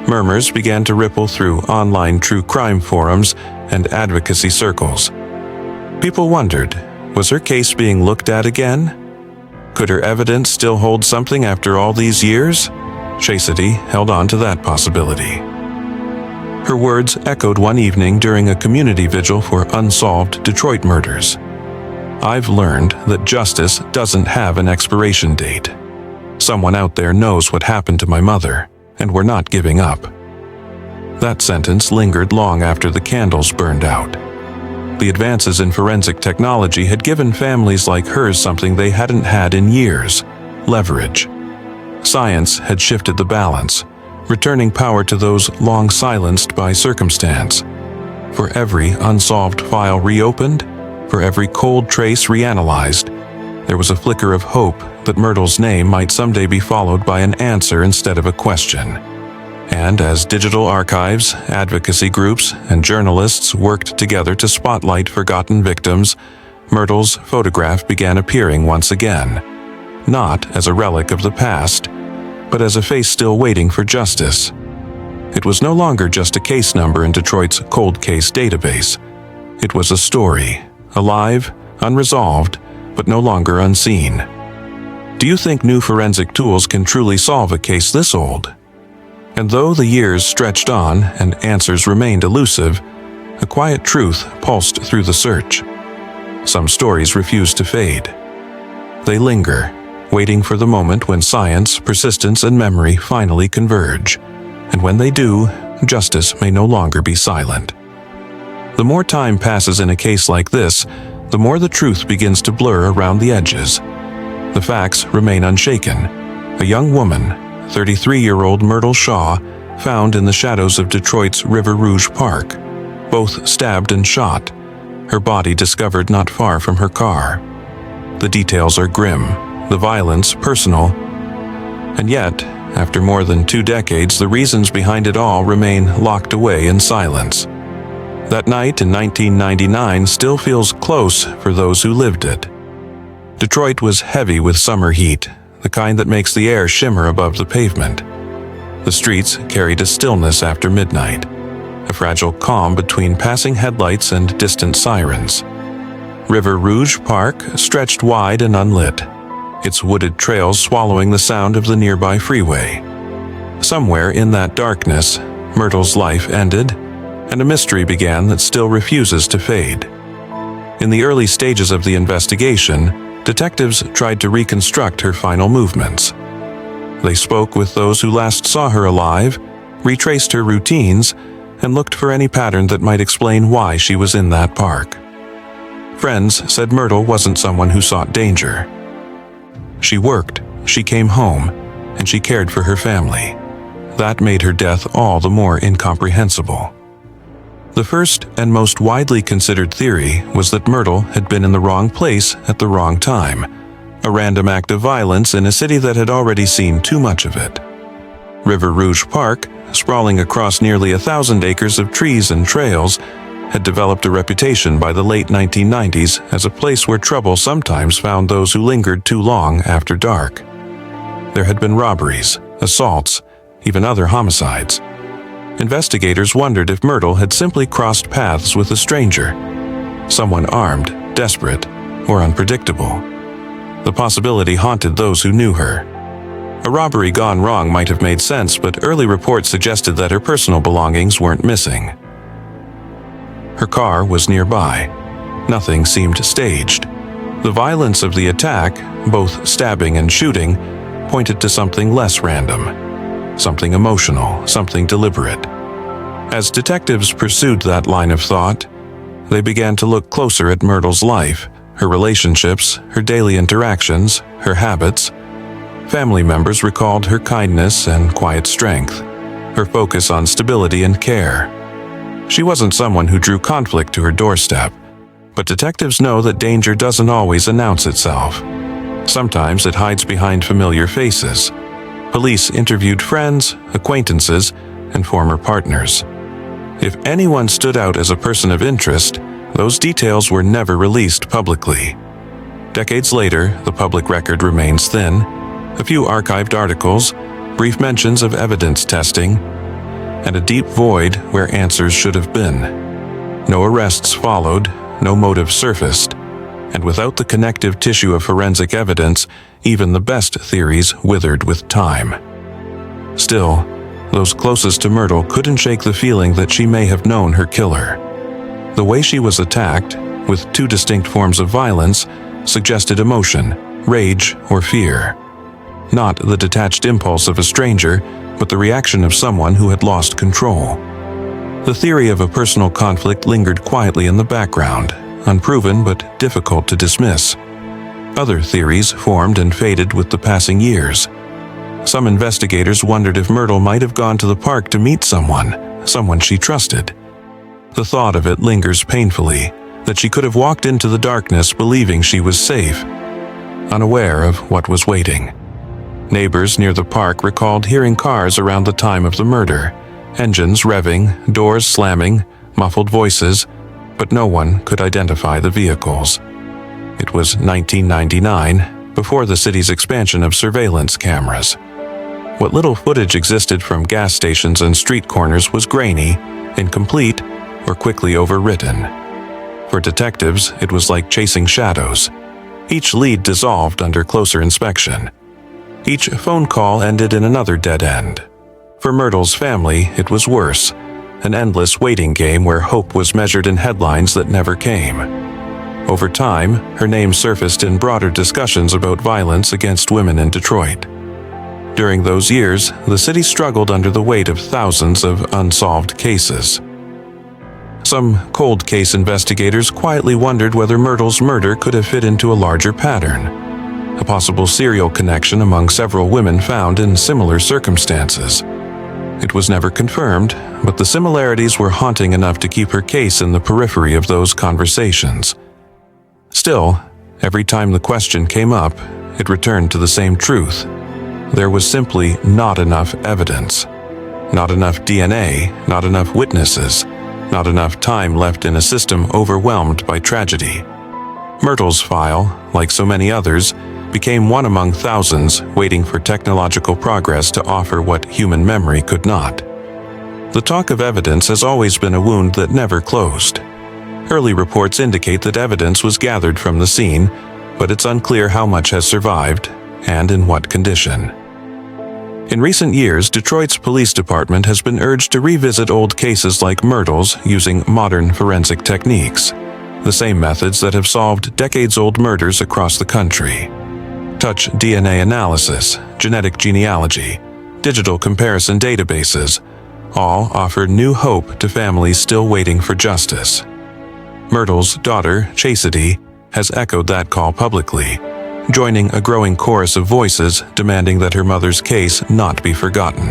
murmurs began to ripple through online true crime forums and advocacy circles. People wondered, was her case being looked at again? Could her evidence still hold something after all these years? Chastity held on to that possibility. Her words echoed one evening during a community vigil for unsolved Detroit murders. I've learned that justice doesn't have an expiration date. Someone out there knows what happened to my mother, and we're not giving up. That sentence lingered long after the candles burned out. The advances in forensic technology had given families like hers something they hadn't had in years: leverage. Science had shifted the balance, returning power to those long silenced by circumstance. For every unsolved file reopened, for every cold trace reanalyzed, there was a flicker of hope that Myrtle's name might someday be followed by an answer instead of a question. And as digital archives, advocacy groups, and journalists worked together to spotlight forgotten victims, Myrtle's photograph began appearing once again, not as a relic of the past, but as a face still waiting for justice. It was no longer just a case number in Detroit's cold case database. It was a story, alive, unresolved, but no longer unseen. Do you think new forensic tools can truly solve a case this old? And though the years stretched on and answers remained elusive, a quiet truth pulsed through the search. Some stories refuse to fade. They linger, waiting for the moment when science, persistence, and memory finally converge. And when they do, justice may no longer be silent. The more time passes in a case like this, the more the truth begins to blur around the edges. The facts remain unshaken. A young woman, 33-year-old Myrtle Shaw, found in the shadows of Detroit's Rouge Park, both stabbed and shot, her body discovered not far from her car. The details are grim, the violence personal, and yet, after more than 2 decades, the reasons behind it all remain locked away in silence. That night in 1999 still feels close for those who lived it. Detroit was heavy with summer heat, the kind that makes the air shimmer above the pavement. The streets carried a stillness after midnight, a fragile calm between passing headlights and distant sirens. River Rouge Park stretched wide and unlit, its wooded trails swallowing the sound of the nearby freeway. Somewhere in that darkness, Myrtle's life ended, and a mystery began that still refuses to fade. In the early stages of the investigation, detectives tried to reconstruct her final movements. They spoke with those who last saw her alive, retraced her routines, and looked for any pattern that might explain why she was in that park. Friends said Myrtle wasn't someone who sought danger. She worked, she came home, and she cared for her family. That made her death all the more incomprehensible. The first and most widely considered theory was that Myrtle had been in the wrong place at the wrong time, a random act of violence in a city that had already seen too much of it. River Rouge Park, sprawling across nearly 1,000 acres of trees and trails, had developed a reputation by the late 1990s as a place where trouble sometimes found those who lingered too long after dark. There had been robberies, assaults, even other homicides. Investigators wondered if Myrtle had simply crossed paths with a stranger, someone armed, desperate, or unpredictable. The possibility haunted those who knew her. A robbery gone wrong might have made sense, but early reports suggested that her personal belongings weren't missing. Her car was nearby. Nothing seemed staged. The violence of the attack, both stabbing and shooting, pointed to something less random, something emotional, something deliberate. As detectives pursued that line of thought, they began to look closer at Myrtle's life, her relationships, her daily interactions, her habits. Family members recalled her kindness and quiet strength, her focus on stability and care. She wasn't someone who drew conflict to her doorstep, but detectives know that danger doesn't always announce itself. Sometimes it hides behind familiar faces. Police interviewed friends, acquaintances, and former partners. If anyone stood out as a person of interest, those details were never released publicly. Decades later, the public record remains thin. A few archived articles, brief mentions of evidence testing, and a deep void where answers should have been. No arrests followed, no motive surfaced, and without the connective tissue of forensic evidence, even the best theories withered with time. Still, those closest to Myrtle couldn't shake the feeling that she may have known her killer. The way she was attacked, with two distinct forms of violence, suggested emotion, rage, or fear. Not the detached impulse of a stranger, but the reaction of someone who had lost control. The theory of a personal conflict lingered quietly in the background, unproven but difficult to dismiss. Other theories formed and faded with the passing years. Some investigators wondered if Myrtle might have gone to the park to meet someone she trusted. The thought of it lingers painfully, that she could have walked into the darkness believing she was safe, unaware of what was waiting. Neighbors near the park recalled hearing cars around the time of the murder, engines revving, doors slamming, muffled voices, but no one could identify the vehicles. It was 1999, before the city's expansion of surveillance cameras. What little footage existed from gas stations and street corners was grainy, incomplete, or quickly overwritten. For detectives, it was like chasing shadows. Each lead dissolved under closer inspection. Each phone call ended in another dead end. For Myrtle's family, it was worse, an endless waiting game where hope was measured in headlines that never came. Over time, her name surfaced in broader discussions about violence against women in Detroit. During those years, the city struggled under the weight of thousands of unsolved cases. Some cold case investigators quietly wondered whether Myrtle's murder could have fit into a larger pattern, a possible serial connection among several women found in similar circumstances. It was never confirmed, but the similarities were haunting enough to keep her case in the periphery of those conversations. Still, every time the question came up, it returned to the same truth. There was simply not enough evidence. Not enough DNA, not enough witnesses, not enough time left in a system overwhelmed by tragedy. Myrtle's file, like so many others, became one among thousands waiting for technological progress to offer what human memory could not. The talk of evidence has always been a wound that never closed. Early reports indicate that evidence was gathered from the scene, but it's unclear how much has survived and in what condition. In recent years, Detroit's police department has been urged to revisit old cases like Myrtle's using modern forensic techniques, the same methods that have solved decades-old murders across the country. Touch DNA analysis, genetic genealogy, digital comparison databases, all offer new hope to families still waiting for justice. Myrtle's daughter, Chastity, has echoed that call publicly, joining a growing chorus of voices demanding that her mother's case not be forgotten.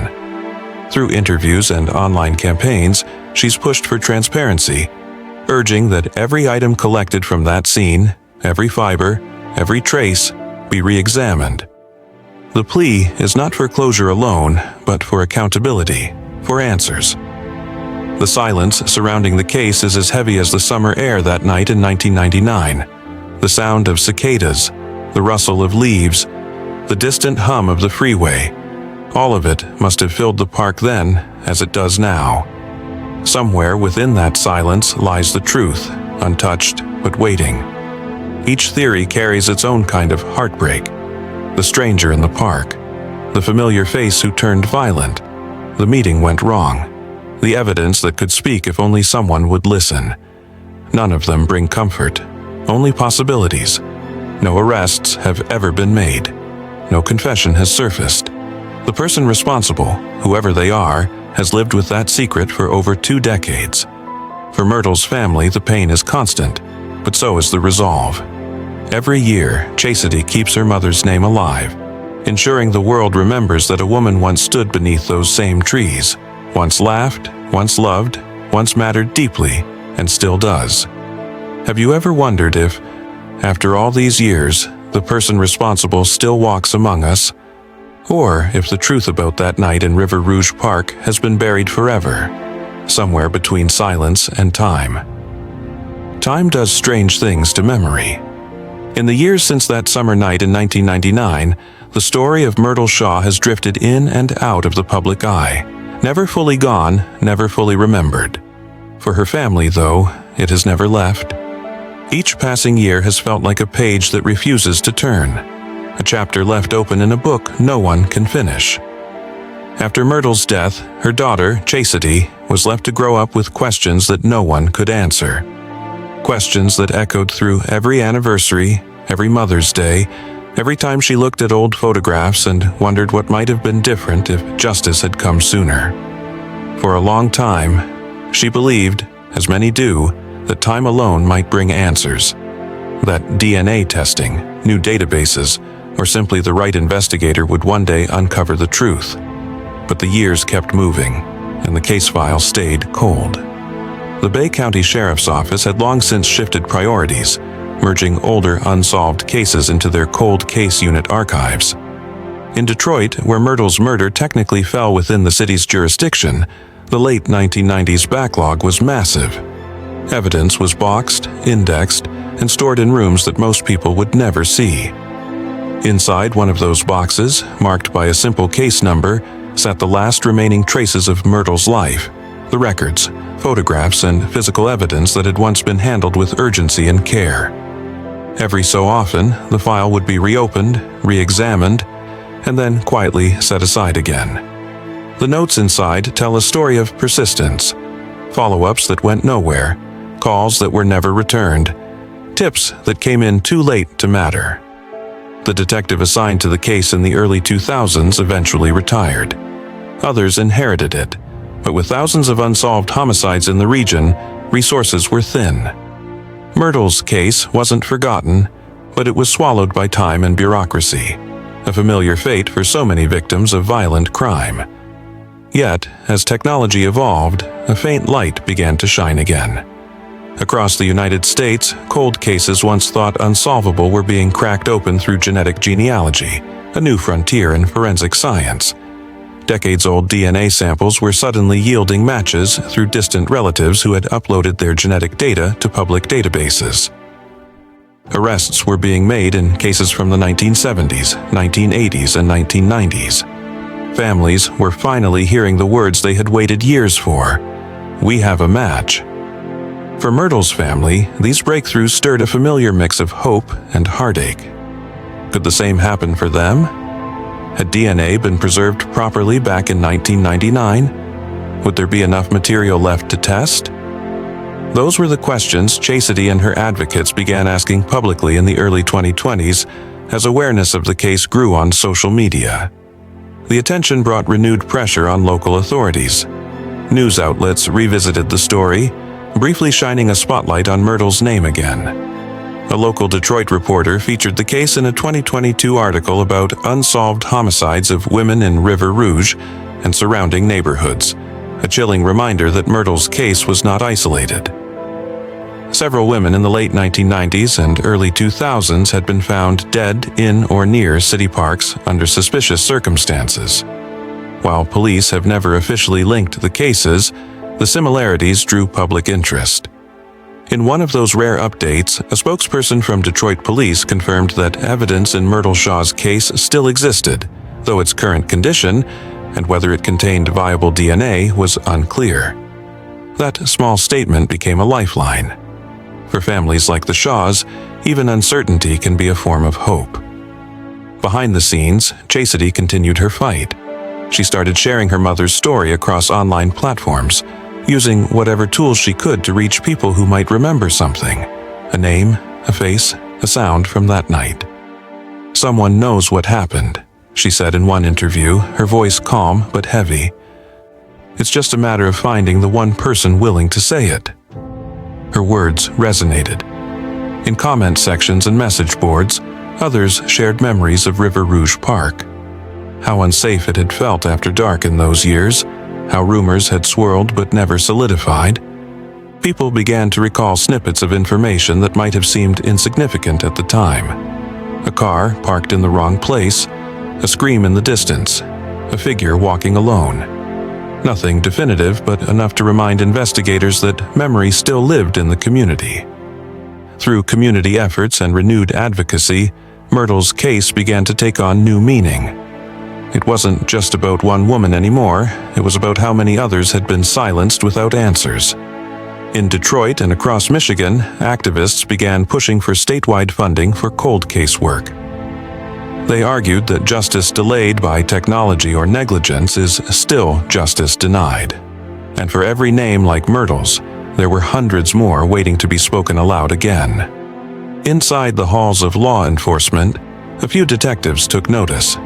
Through interviews and online campaigns, she's pushed for transparency, urging that every item collected from that scene, every fiber, every trace, be re-examined. The plea is not for closure alone, but for accountability, for answers. The silence surrounding the case is as heavy as the summer air that night in 1999. The sound of cicadas, the rustle of leaves, the distant hum of the freeway, all of it must have filled the park then as it does now. Somewhere within that silence lies the truth, untouched but waiting. Each theory carries its own kind of heartbreak. The stranger in the park, the familiar face who turned violent, the meeting went wrong, the evidence that could speak if only someone would listen. None of them bring comfort, only possibilities. No arrests have ever been made. No confession has surfaced. The person responsible, whoever they are, has lived with that secret for over 2 decades. For Myrtle's family, the pain is constant, but so is the resolve. Every year, Chastity keeps her mother's name alive, ensuring the world remembers that a woman once stood beneath those same trees, once laughed, once loved, once mattered deeply, and still does. Have you ever wondered if, after all these years, the person responsible still walks among us? Or if the truth about that night in River Rouge Park has been buried forever, somewhere between silence and time? Time does strange things to memory. In the years since that summer night in 1999, the story of Myrtle Shaw has drifted in and out of the public eye, never fully gone, never fully remembered. For her family, though, it has never left. Each passing year has felt like a page that refuses to turn, a chapter left open in a book no one can finish. After Myrtle's death, her daughter, Chastity, was left to grow up with questions that no one could answer. Questions that echoed through every anniversary, every Mother's Day, every time she looked at old photographs and wondered what might have been different if justice had come sooner. For a long time, she believed, as many do, that time alone might bring answers. That DNA testing, new databases, or simply the right investigator would one day uncover the truth. But the years kept moving, and the case file stayed cold. The Bay County Sheriff's Office had long since shifted priorities, merging older unsolved cases into their cold case unit archives. In Detroit, where Myrtle's murder technically fell within the city's jurisdiction, the late 1990s backlog was massive. Evidence was boxed, indexed, and stored in rooms that most people would never see. Inside one of those boxes, marked by a simple case number, sat the last remaining traces of Myrtle's life, the records, photographs, and physical evidence that had once been handled with urgency and care. Every so often, the file would be reopened, re-examined, and then quietly set aside again. The notes inside tell a story of persistence, follow-ups that went nowhere, calls that were never returned, tips that came in too late to matter. The detective assigned to the case in the early 2000s eventually retired. Others inherited it, but with thousands of unsolved homicides in the region, resources were thin. Myrtle's case wasn't forgotten, but it was swallowed by time and bureaucracy, a familiar fate for so many victims of violent crime. Yet, as technology evolved, a faint light began to shine again. Across the United States, cold cases once thought unsolvable were being cracked open through genetic genealogy, a new frontier in forensic science. Decades-old DNA samples were suddenly yielding matches through distant relatives who had uploaded their genetic data to public databases. Arrests were being made in cases from the 1970s, 1980s, and 1990s. Families were finally hearing the words they had waited years for. We have a match. For Myrtle's family, these breakthroughs stirred a familiar mix of hope and heartache. Could the same happen for them? Had DNA been preserved properly back in 1999? Would there be enough material left to test? Those were the questions Chastity and her advocates began asking publicly in the early 2020s as awareness of the case grew on social media. The attention brought renewed pressure on local authorities. News outlets revisited the story, briefly shining a spotlight on Myrtle's name again. A local Detroit reporter featured the case in a 2022 article about unsolved homicides of women in River Rouge and surrounding neighborhoods, a chilling reminder that Myrtle's case was not isolated. Several women in the late 1990s and early 2000s had been found dead in or near city parks under suspicious circumstances. While police have never officially linked the cases, the similarities drew public interest. In one of those rare updates, a spokesperson from Detroit police confirmed that evidence in Myrtle Shaw's case still existed, though its current condition and whether it contained viable DNA was unclear. That small statement became a lifeline. For families like the Shaws, even uncertainty can be a form of hope. Behind the scenes, Chastity continued her fight. She started sharing her mother's story across online platforms, using whatever tools she could to reach people who might remember something: a name, a face, a sound from that night. "Someone knows what happened," she said in one interview, her voice calm but heavy. "It's just a matter of finding the one person willing to say it." Her words resonated. In comment sections and message boards, others shared memories of River Rouge Park. How unsafe it had felt after dark in those years, how rumors had swirled but never solidified. People began to recall snippets of information that might have seemed insignificant at the time. A car parked in the wrong place, a scream in the distance, a figure walking alone. Nothing definitive, but enough to remind investigators that memory still lived in the community. Through community efforts and renewed advocacy, Myrtle's case began to take on new meaning. It wasn't just about one woman anymore, it was about how many others had been silenced without answers. In Detroit and across Michigan, activists began pushing for statewide funding for cold case work. They argued that justice delayed by technology or negligence is still justice denied. And for every name like Myrtle's, there were hundreds more waiting to be spoken aloud again. Inside the halls of law enforcement, a few detectives took notice.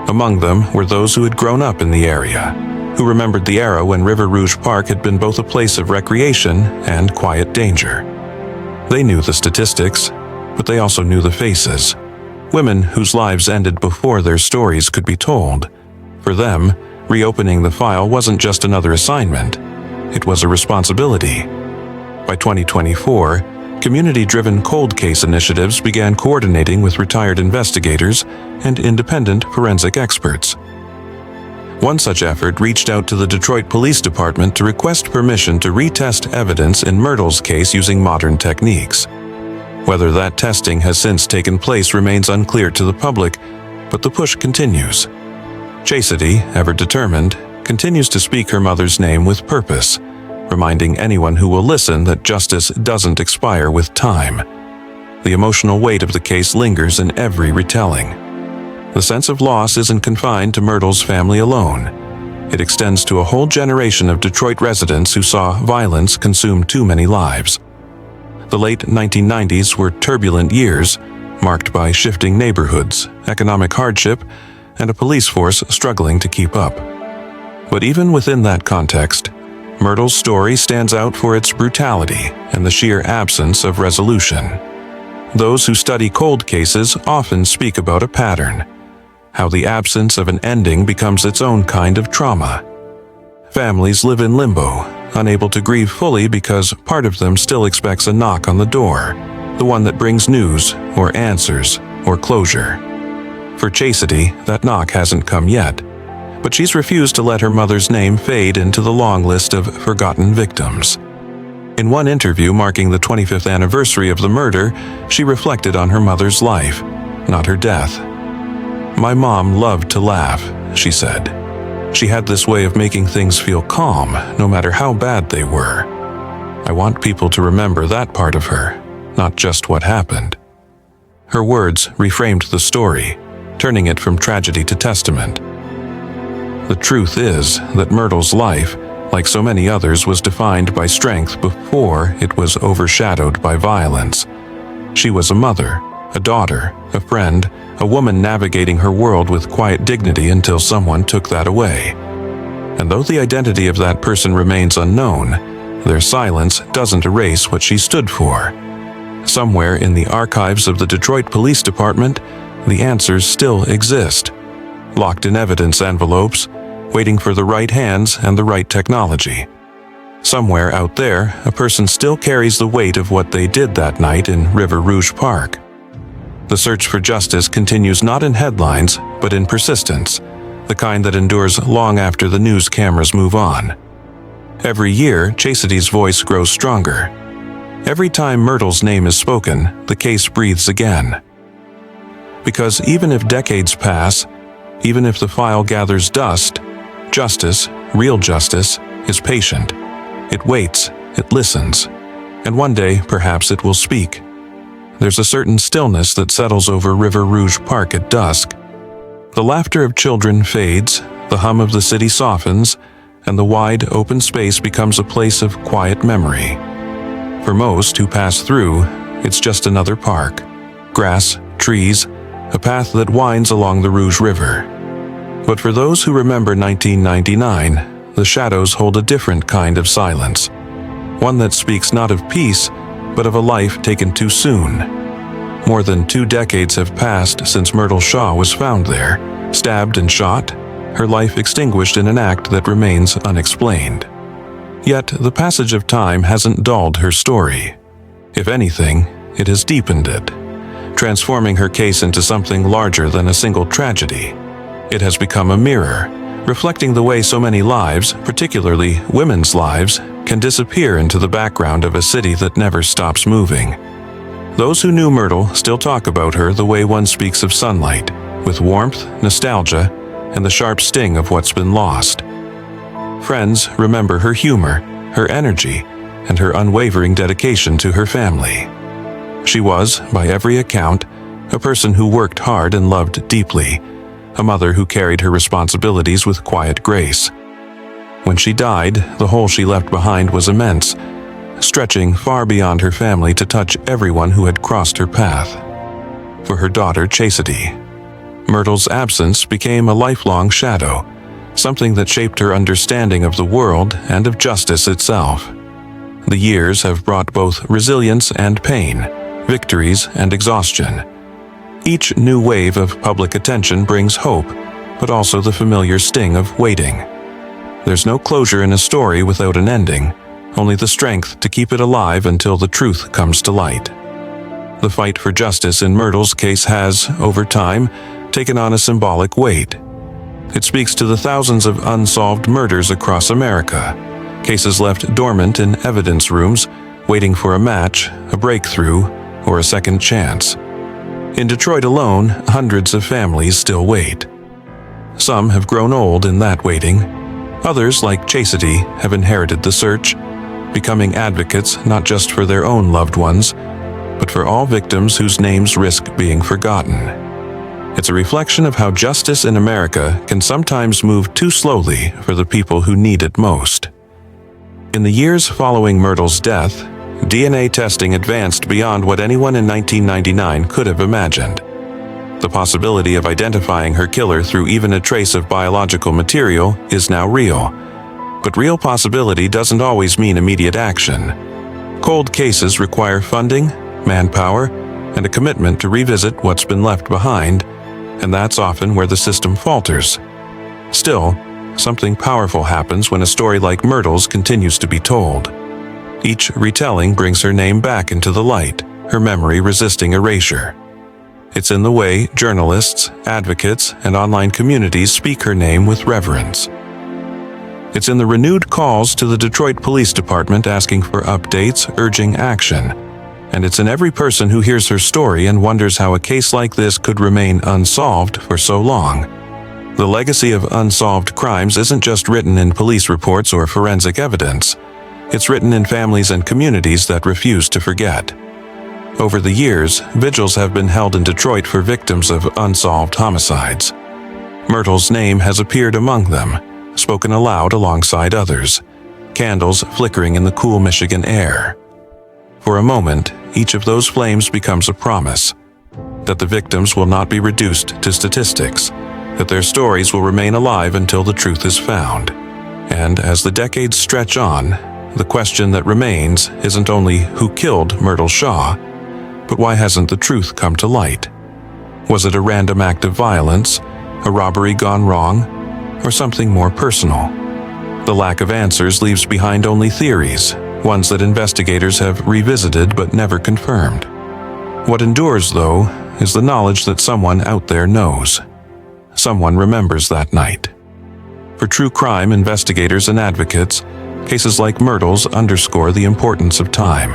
Among them were those who had grown up in the area, who remembered the era when River Rouge Park had been both a place of recreation and quiet danger. They knew the statistics, but they also knew the faces. Women whose lives ended before their stories could be told. For them, reopening the file wasn't just another assignment, it was a responsibility. By 2024, community-driven cold case initiatives began coordinating with retired investigators and independent forensic experts. One such effort reached out to the Detroit Police Department to request permission to retest evidence in Myrtle's case using modern techniques. Whether that testing has since taken place remains unclear to the public, but the push continues. Chastity, ever determined, continues to speak her mother's name with purpose, reminding anyone who will listen that justice doesn't expire with time. The emotional weight of the case lingers in every retelling. The sense of loss isn't confined to Myrtle's family alone. It extends to a whole generation of Detroit residents who saw violence consume too many lives. The late 1990s were turbulent years, marked by shifting neighborhoods, economic hardship, and a police force struggling to keep up. But even within that context, Myrtle's story stands out for its brutality and the sheer absence of resolution. Those who study cold cases often speak about a pattern, how the absence of an ending becomes its own kind of trauma. Families live in limbo, unable to grieve fully because part of them still expects a knock on the door, the one that brings news or answers or closure. For Chastity, that knock hasn't come yet, but she's refused to let her mother's name fade into the long list of forgotten victims. In one interview marking the 25th anniversary of the murder, she reflected on her mother's life, not her death. "My mom loved to laugh," she said. "She had this way of making things feel calm, no matter how bad they were. I want people to remember that part of her, not just what happened." Her words reframed the story, turning it from tragedy to testament. The truth is that Myrtle's life, like so many others, was defined by strength before it was overshadowed by violence. She was a mother, a daughter, a friend, a woman navigating her world with quiet dignity until someone took that away. And though the identity of that person remains unknown, their silence doesn't erase what she stood for. Somewhere in the archives of the Detroit Police Department, the answers still exist, locked in evidence envelopes, waiting for the right hands and the right technology. Somewhere out there, a person still carries the weight of what they did that night in River Rouge Park. The search for justice continues not in headlines, but in persistence, the kind that endures long after the news cameras move on. Every year, Chastity's voice grows stronger. Every time Myrtle's name is spoken, the case breathes again. Because even if decades pass, even if the file gathers dust, justice, real justice, is patient. It waits, it listens, and one day, perhaps it will speak. There's a certain stillness that settles over River Rouge Park at dusk. The laughter of children fades, the hum of the city softens, and the wide, open space becomes a place of quiet memory. For most who pass through, it's just another park. Grass, trees, a path that winds along the Rouge River. But for those who remember 1999, the shadows hold a different kind of silence. One that speaks not of peace, but of a life taken too soon. More than 2 decades have passed since Myrtle Shaw was found there, stabbed and shot, her life extinguished in an act that remains unexplained. Yet the passage of time hasn't dulled her story. If anything, it has deepened it, transforming her case into something larger than a single tragedy. It has become a mirror, reflecting the way so many lives, particularly women's lives, can disappear into the background of a city that never stops moving. Those who knew Myrtle still talk about her the way one speaks of sunlight, with warmth, nostalgia, and the sharp sting of what's been lost. Friends remember her humor, her energy, and her unwavering dedication to her family. She was, by every account, a person who worked hard and loved deeply, a mother who carried her responsibilities with quiet grace. When she died, the hole she left behind was immense, stretching far beyond her family to touch everyone who had crossed her path. For her daughter, Chastity, Myrtle's absence became a lifelong shadow, something that shaped her understanding of the world and of justice itself. The years have brought both resilience and pain, victories and exhaustion. Each new wave of public attention brings hope, but also the familiar sting of waiting. There's no closure in a story without an ending, only the strength to keep it alive until the truth comes to light. The fight for justice in Myrtle's case has, over time, taken on a symbolic weight. It speaks to the thousands of unsolved murders across America, cases left dormant in evidence rooms, waiting for a match, a breakthrough, or a second chance. In Detroit alone, hundreds of families still wait. Some have grown old in that waiting. Others, like Chastity, have inherited the search, becoming advocates not just for their own loved ones, but for all victims whose names risk being forgotten. It's a reflection of how justice in America can sometimes move too slowly for the people who need it most. In the years following Myrtle's death, DNA testing advanced beyond what anyone in 1999 could have imagined. The possibility of identifying her killer through even a trace of biological material is now real. But real possibility doesn't always mean immediate action. Cold cases require funding, manpower, and a commitment to revisit what's been left behind, and that's often where the system falters. Still, something powerful happens when a story like Myrtle's continues to be told. Each retelling brings her name back into the light, her memory resisting erasure. It's in the way journalists, advocates, and online communities speak her name with reverence. It's in the renewed calls to the Detroit Police Department asking for updates, urging action. And it's in every person who hears her story and wonders how a case like this could remain unsolved for so long. The legacy of unsolved crimes isn't just written in police reports or forensic evidence. It's written in families and communities that refuse to forget. Over the years, vigils have been held in Detroit for victims of unsolved homicides. Myrtle's name has appeared among them, spoken aloud alongside others, candles flickering in the cool Michigan air. For a moment, each of those flames becomes a promise that the victims will not be reduced to statistics, that their stories will remain alive until the truth is found. And as the decades stretch on, the question that remains isn't only who killed Myrtle Shaw, but why hasn't the truth come to light? Was it a random act of violence, a robbery gone wrong, or something more personal? The lack of answers leaves behind only theories, ones that investigators have revisited but never confirmed. What endures, though, is the knowledge that someone out there knows. Someone remembers that night. For true crime investigators and advocates, cases like Myrtle's underscore the importance of time,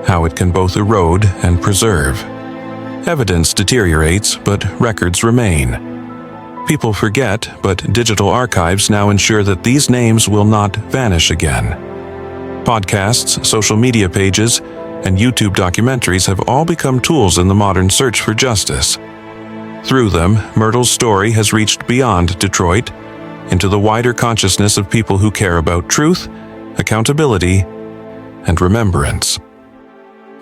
how it can both erode and preserve. Evidence deteriorates, but records remain. People forget, but digital archives now ensure that these names will not vanish again. Podcasts, social media pages, and YouTube documentaries have all become tools in the modern search for justice. Through them, Myrtle's story has reached beyond Detroit, into the wider consciousness of people who care about truth, accountability, and remembrance.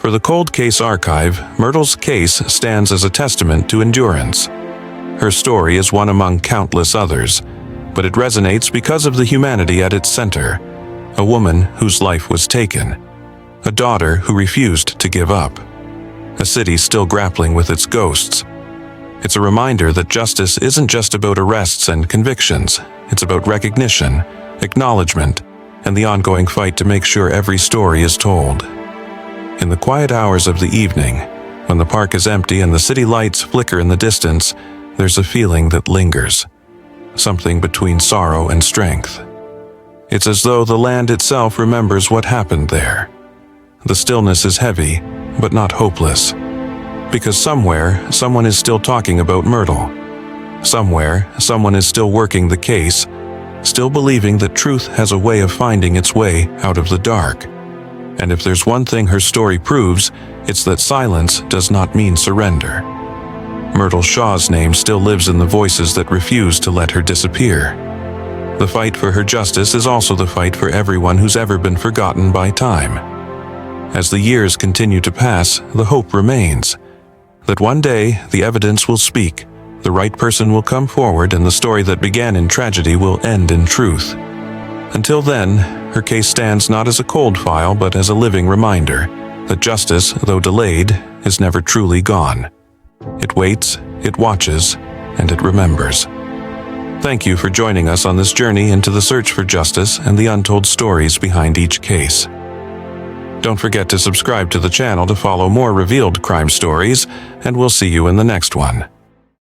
For the Cold Case Archive, Myrtle's case stands as a testament to endurance. Her story is one among countless others, but it resonates because of the humanity at its center. A woman whose life was taken. A daughter who refused to give up. A city still grappling with its ghosts. It's a reminder that justice isn't just about arrests and convictions. It's about recognition, acknowledgement, and the ongoing fight to make sure every story is told. In the quiet hours of the evening, when the park is empty and the city lights flicker in the distance, there's a feeling that lingers. Something between sorrow and strength. It's as though the land itself remembers what happened there. The stillness is heavy, but not hopeless. Because somewhere, someone is still talking about Myrtle. Somewhere, someone is still working the case, still believing that truth has a way of finding its way out of the dark. And if there's one thing her story proves, it's that silence does not mean surrender. Myrtle Shaw's name still lives in the voices that refuse to let her disappear. The fight for her justice is also the fight for everyone who's ever been forgotten by time. As the years continue to pass, the hope remains that one day the evidence will speak, the right person will come forward, and the story that began in tragedy will end in truth. Until then, her case stands not as a cold file but as a living reminder that justice, though delayed, is never truly gone. It waits, it watches, and it remembers. Thank you for joining us on this journey into the search for justice and the untold stories behind each case. Don't forget to subscribe to the channel to follow more revealed crime stories, and we'll see you in the next one.